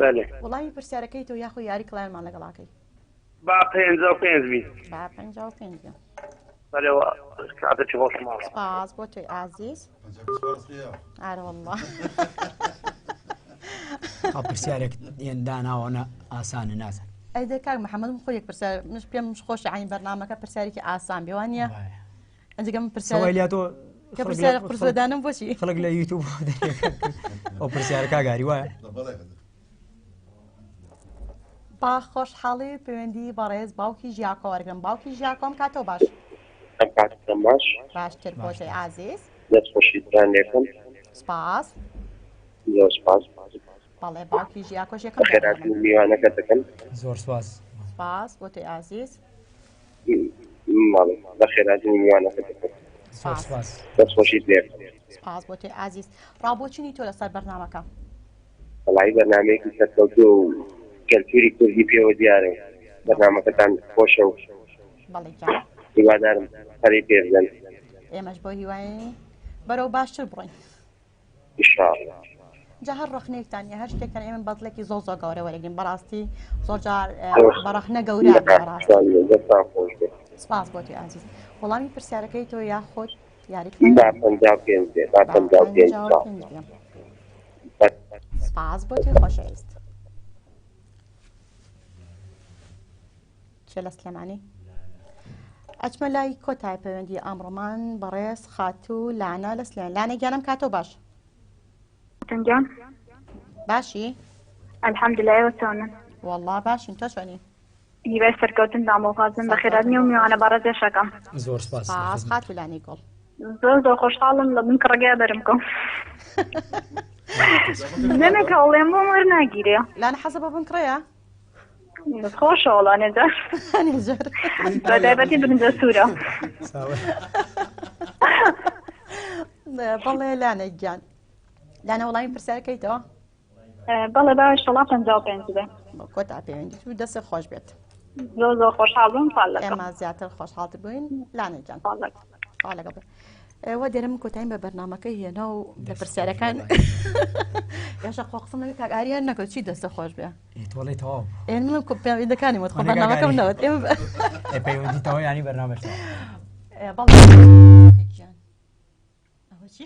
بەلێ وڵامی پرسیارەکەی تۆ یاخۆ یاری کڵایمان لەگەڵاکەی با 55 بیت با 55 بەلێ کاتێکی خۆش ماڵە سپاس بۆ تۆی ئازیز ئارە وەڵڵا پرسیارێک داناوانە ئاسانە نازان ئەیدە کاک محەممەد خۆ یەک پرسیار پێم خۆش عین بەرنامەکە پرسیارێکی ئاسان بێوان نیە ئەنجگەم پرسیارێتۆ کە پرسیارە قورسەدانم بۆچی خەڵک لە یوتیوب ئەو پرسیارەکە گاری وایە با خۆشحاڵی پەیوەندی بەڕێز باوکی ژیاکۆ وەرگرم باوکی ژیاکۆم کاتەوە باش باش باشتر بۆ تۆی ئازیز دەستخۆشیتان لێکم سپاس زۆر سپاس بەڵێ باوکی ژیاکۆش یەکەم خێراتنی میوانەکە دەکەم زۆر سپاس سپاس بۆ تۆی ئازیز بە خێراتنی میوانەکە دەکەم سپاس دەستخۆشیت لێکم سپاس بۆ تۆی ئازیز ڕابۆچینی تۆ لەسەر بەرنامەکە وەڵاهی بەرنامەیەکی سەرکەوتووە و کەلتوری کوردی پێوە دیارە بەرنامەکەتان خۆشە و بەڵێ جان هیوادارم هەرەی پێ بدەن ئێمەش بۆ هیوای بەرەو باشتر بڕۆین ئینشاءالله جا هەر ڕخنەیەکتانە هەر شتێکتان ئێمە بەدڵێکی زۆر زۆر گەورە وەرەگرین بەڕاستی زۆر جار بەڕەخنە گەورە دەستان خۆش بێت سپاس بۆ تۆی ئازیز وەڵامی پرسیارەکەی تۆ یاخۆت یاری سپاس بۆ تۆی خۆشەویست چێ لە سلێمانی ئەچمە لای کۆتای پەیوەندی ئەمڕۆمان بەڕێز خاتوو لانە لە سلێن لانە گیانم کاتۆ باش تنجان باشی الحمدلله وتۆنن والله باشین تۆ چۆنی هیوای سەرکەوتن دامۆخوازم بە خێراتنی و میوانە بەڕێزێشەکەم زۆر سپاس خاتوو لانی گوڵ زۆر خۆشحاڵم لە بن کڕگای بەرم کۆم نەمێکە ئەوڵێم بۆ وەر ناگیرێ لانە حەزە بە بنکڕەیە خۆشە وڵانێجا بەتایبەتی برنجە سوورە بەڵێ لانە گیان لانە وڵامی پرسیارەکەیتەوە بەڵێ باش شڵا 55 بێ کۆتا پەیوەندی و دەستە خۆش بێت زۆر خۆشحاڵ بووم ئێمە زیاتر خۆشحاڵتر بووین لانە گیان لەگەڵ بێ ئێوە دێرم کۆتاین بە بەرنامەکەی هێنا و لە پرسیارەکان یاشە خۆقسم لەوێت کاگاریان نەکەوت چی دەستە خۆش بێ تۆڵی تەواو منم پەیوەندەکانی وت خۆ بەرنامەکەم نەوت پەیوەندی تەواو ینی بەرنامەش بەڵێ ئەوە چی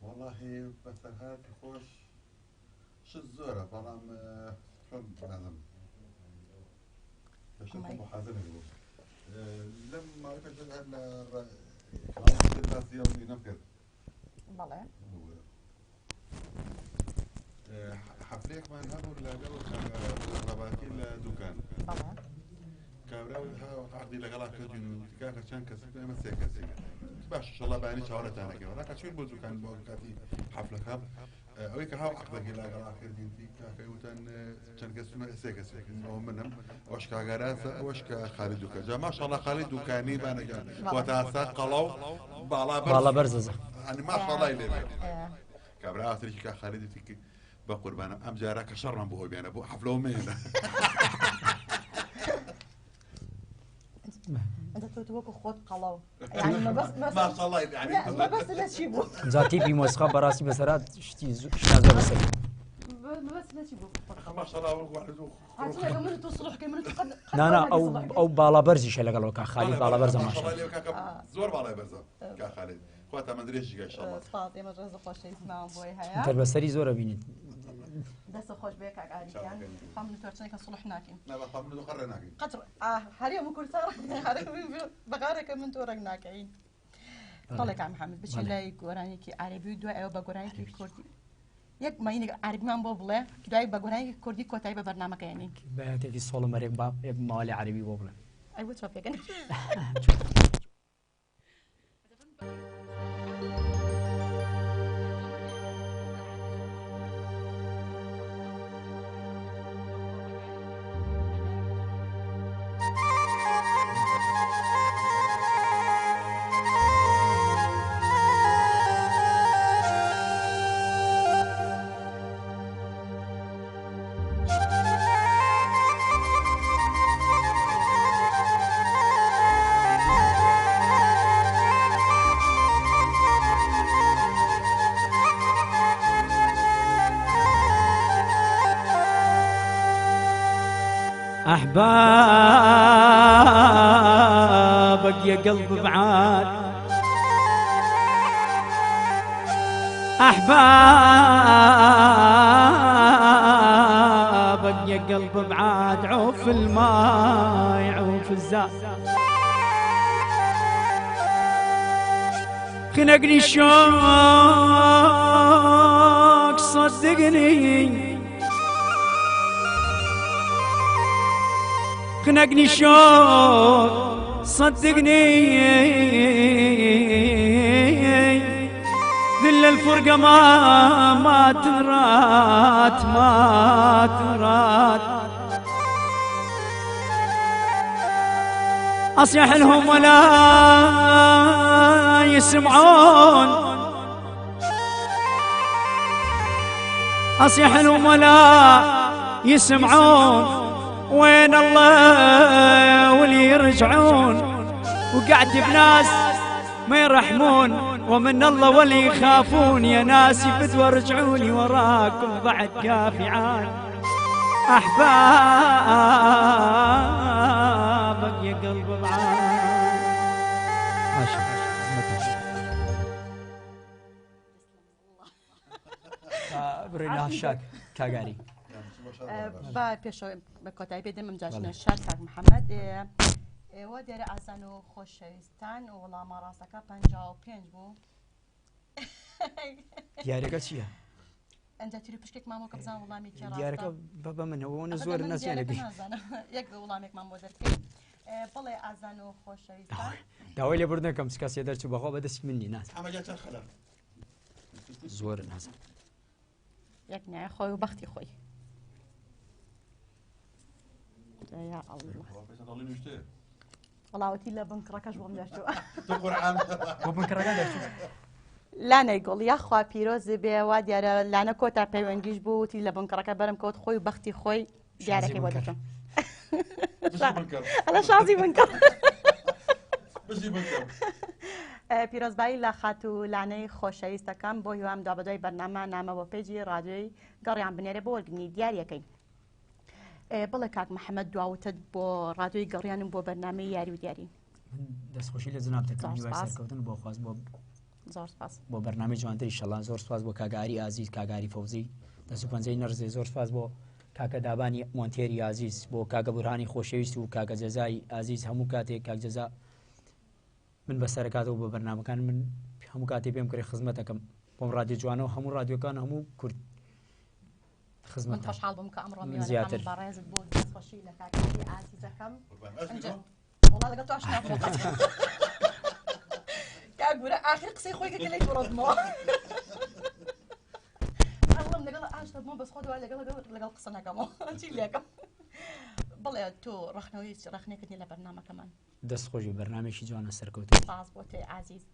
والله بەسەرهاتی خۆش شت زۆرە بەڵام نازم محاضرة لم ما يفشل هلا كلام يومي نفكر بلى حفليك ما نهبوا لقلوا رباكي لدكان بلى كابراوي ها عقدي لقلا كجنو كاكا كان كسب مسك كسب باش ان شاء الله بعيني شهر ثاني كمان لكن شو البوزو كان بوكاتي حفله كاب اويك هاو عقدك لقلا كجنو كاكا يوتن كان كسب مسك كسب منهم واش كاغاراسا واش خالد وكجا ما شاء الله خالد وكاني بانا كان وتاسا قلو بالا برزه يعني ما شاء الله يلي كابراوي تريك خالد تيك بقربان ام جارك شرم بو بينا بو حفله ومين انت توتوك خود قلاو يعني ما بس ما شاء الله يعني ما بس لا تشيبو ذاتي في موسيقى براسي بسرات شتي شنازو بس ما بس لا تشيبو ما شاء الله وحده عطنا كمان تصلح كمان تقد لا او بالا برزي شلا قالوا كا خالد بالا برزه ما شاء الله زور بالا برزه كا خالد خواتها ما ادري ايش ان شاء الله فاطمه رزق خوش اسمعوا بوي هيا انت البصري زوره بيني دەست خۆش بێ کاک ئاریکیان خام تۆرچنێکە سڵح ناکەین نەبەخوا من قڕێ ناکەین قەتر هەریەم کوردستان بەغارێکە من تۆ ڕنگ ناکەین بەڵێ کاک محەممەد بچین لای گۆرانێکی عەرەبی و دوای ئەوە بە گۆرانێکی کوردی یەک ماینێک عەربیمان بۆ بڵێ دوای بە گۆرانێکی کوردی کۆتایی بە بەرنامەکەیانین بەیەکێکی سۆڵە مەرێک با ماڵی عەربی بۆ بڵێ ئەی بۆ چۆ پێکەن أحبابك يا قلب بعاد أحبابك يا قلب بعاد عوف الماء عوف الزاد خنقني الشوق صدقني خنقني الشوق صدقني ذل الفرقة ما ترات ما ترات أصيح لهم ولا يسمعون أصيح لهم ولا يسمعون وين الله واللي يرجعون وقعد بناس ما يرحمون ومن الله واللي يخافون يا ناس فتوى رجعوني وراكم بعد كافعان أحبابك يا قلب بعاد برينا الشاك كاغاري با پێشەوە بە کۆتایی پێدەمم جاشنە شار کاک محەممەد ئێوە دێرە ئازان و خۆشەویستان و وەڵامە ڕاستەکە 55 بوو دیارەکە چییە؟ ئەنجا تیری پشکێک مامۆکە بزان وەڵامی دیارەکە بە منەوەنە زۆر نەزیێنەبی یەک بە وەڵامێکمان بۆ دەرکەین بڵێ ئازان و خۆشەویستان داوای لێ بردنەکەم سکاسێ دەرچوو بەخۆ بەدەستی منی ناز زۆر نازم یەک نایە خۆی و بەختی خۆی يا الله والله لا بنكركش بمداشو لا نيقول يا خوا بيروز بيوا ديال لانا كوتا بيونجيش بوتي لا بنكركه برم كوت خوي بختي خوي ديالك يودكم انا شازي بنكر بزي بنكر پیروز بای لخاتو لعنه خوشایستکم بۆ هیوام دوابەدوای بەرنامە نامە بۆ پێیجی ڕادیۆی گەڕیان بنێرە بۆ وەرگنی دیارەکەی بڵێ کاک محەممەد دواوتت بۆ ڕادیۆی گەڕیانم بۆ بەرنامەی یاری و دیاری دەستخۆشی لە جنابتەکەم سەرکەوتن بۆ خواست زۆر سپاس بۆ بەرنامەی جوانتری شەڵان زۆر سپاس بۆ کاگاری ئازیز کاگاری فەوزی دەست و پەنجەی نەرزێ زۆر سپاس بۆ کاکە دابانی مۆنتێری ئازیز بۆ کاکە بورهانی خۆشەویست و کاکە جەزای ئازیز هەموو کاتێک کاک جەزا من بەسەرکاتەوە بۆ بەرنامەکان من هەموو کاتێ پێم کرێ خزمەتەکەم بۆم ڕادیۆ جوانەوە هەموو ڕادیۆکان هەموو کورد خزمەت خۆشحاڵ بووم کە ئەمڕۆ میوانەکەم بەڕێزت بۆ دەستخۆشی لە کاکەی ئازیزەکەم وڵا لەگەڵ تۆ ئاشنا بووم کاک بورە ئاخر قسەی خۆی کە لەی تووڕۆتمەوە ئەڵم لەگەڵ ئاشنا بووم بەس خۆ دوای لەگەڵ قسە نەکەمەوە چی لێکەم بڵێ تۆ ڕەخنەوەی لە بەرنامەکەمان دەستخۆشی بەرنامێکی جوانە سەرکەوتن سپاس بۆ تێ ئازیز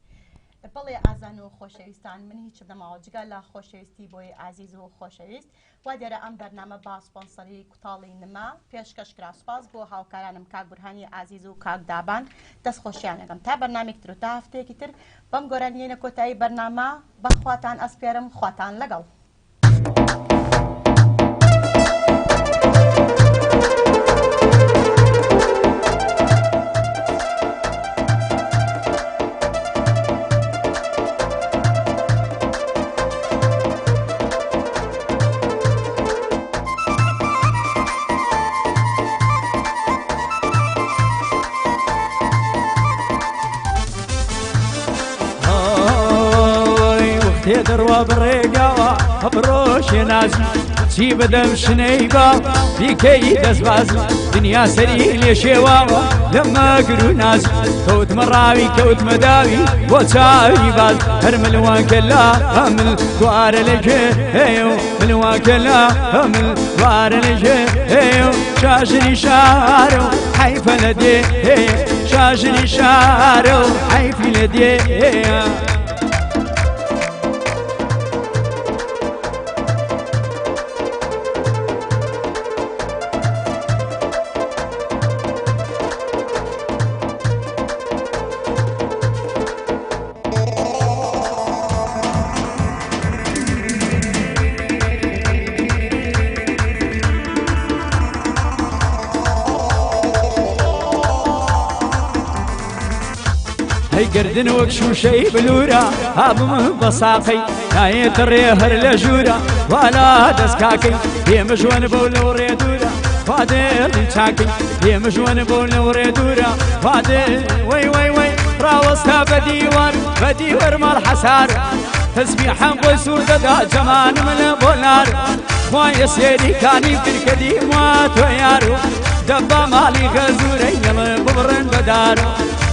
بڵێ ئازان و خۆشەویستان من هیچ نەماوە جگە لە خۆشەویستی بۆی ئازیز و خۆشەویست وا دیارە ئەم بەرنامە با سپۆنسەری کوتاڵی نما پێشکەشکرا سپاس بۆ هاوکارانم کاک بورهانی ئازیز و کاک دابان دەستخۆشیانەکەم تا بەرنامێک تر و تا هەفتەیەکی تر بەم گۆرانیەنە کۆتایی بەرنامە بەخواتان ئەسپێرم خواتان لەگەڵ تێدەڕوا بڕێگاوە ئەبڕۆشێ نازی چی بدەم شنەی باو دیکەی دەستبازی دنیا سەری لێ شێواوە لە مەگر و نازی کەوتمە ڕاوی کەوتمە داوی بۆ چاوی باز هەر ملوانکە لا هەمل دوارە لەگێ هەیە و ملوانکە لا هەمل دوارە لەگێ هەیە و شاژنی شارە و حیفە لە دێ هەیە شاژنی شارە و حیفی لە دێ هەیە گردن وەک شوشەی بلورە هابم بە ساقەی نایێتە ڕێ هەر لە ژوورە والا دەستکاکەی پێمەژوەن بەو لەو ڕێ دوورە فادێڵی چاکەی پێمەژوەن بەو لەو ڕێ دوورە فادێ وەی وەی وەی ڕاوەستا بە دیوەر ماڵ حەسار تەسبیحەم بۆی سوور دەدا جەمانم لە بۆ نار خوایە سێری کانی کرکەدی وا تۆ یار و دەبا ماڵی غەزوورەی لەمە ببڕن بەدار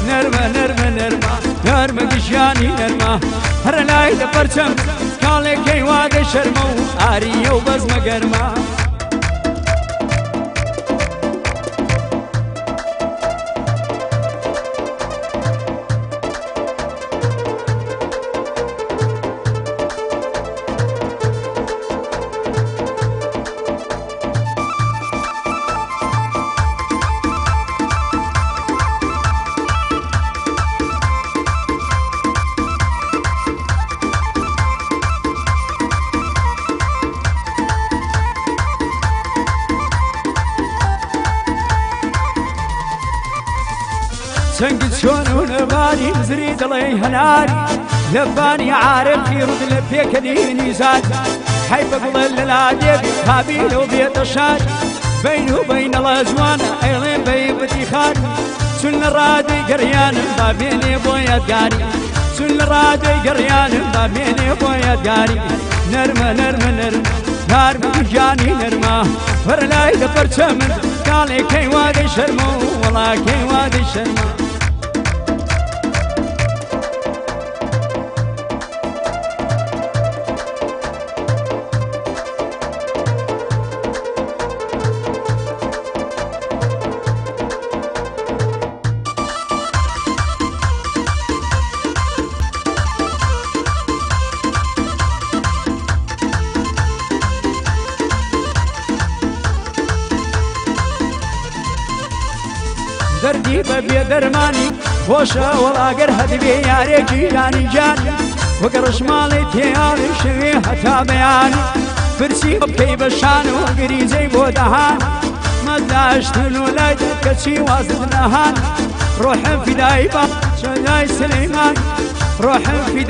نەرمە نەرمە نەرمە نەرمە گشیانی نەرمە هەر لای لە پەرچەم کاڵێکەی وادە شەرمە و ئاریە و بەزمە گەرمە سنگت چۆن و لەبانی بزری دڵێ هەناری لەبانی عارەقی ڕوود لە پێکەنینی زاد حیفە بڵێ لە لادێک هابیلە و بێتە شاد بین و بینەڵە جوانە ئەیڵێن بەی بەتیخان چون لە ڕادەی گەڕیانم با بێنێ بۆ یادگاری چون لە ڕادەی گەڕیانم با بێنێ بۆ یادگاری نەرمە نەرمە نەرمە نارمە گیانی نەرمە وەرە لای لە پەرچەمن کاڵێکەی وادەی شەرمە و وەڵاکەی وادەی شەرمە دەردی بە بێدەرمانی خۆشە وەڵاگەر هەدبێ یارێکی یانی جانی وەک ڕژماڵی تێیاڵی شوێ هەتا بەیانی فرسی بکەی بە شان و گریجەی بۆ دەهان مەداشتن و لای کەچی وازت نەهان ڕۆحم فیدای بە چەلای سلەیمان ڕۆحم فیدای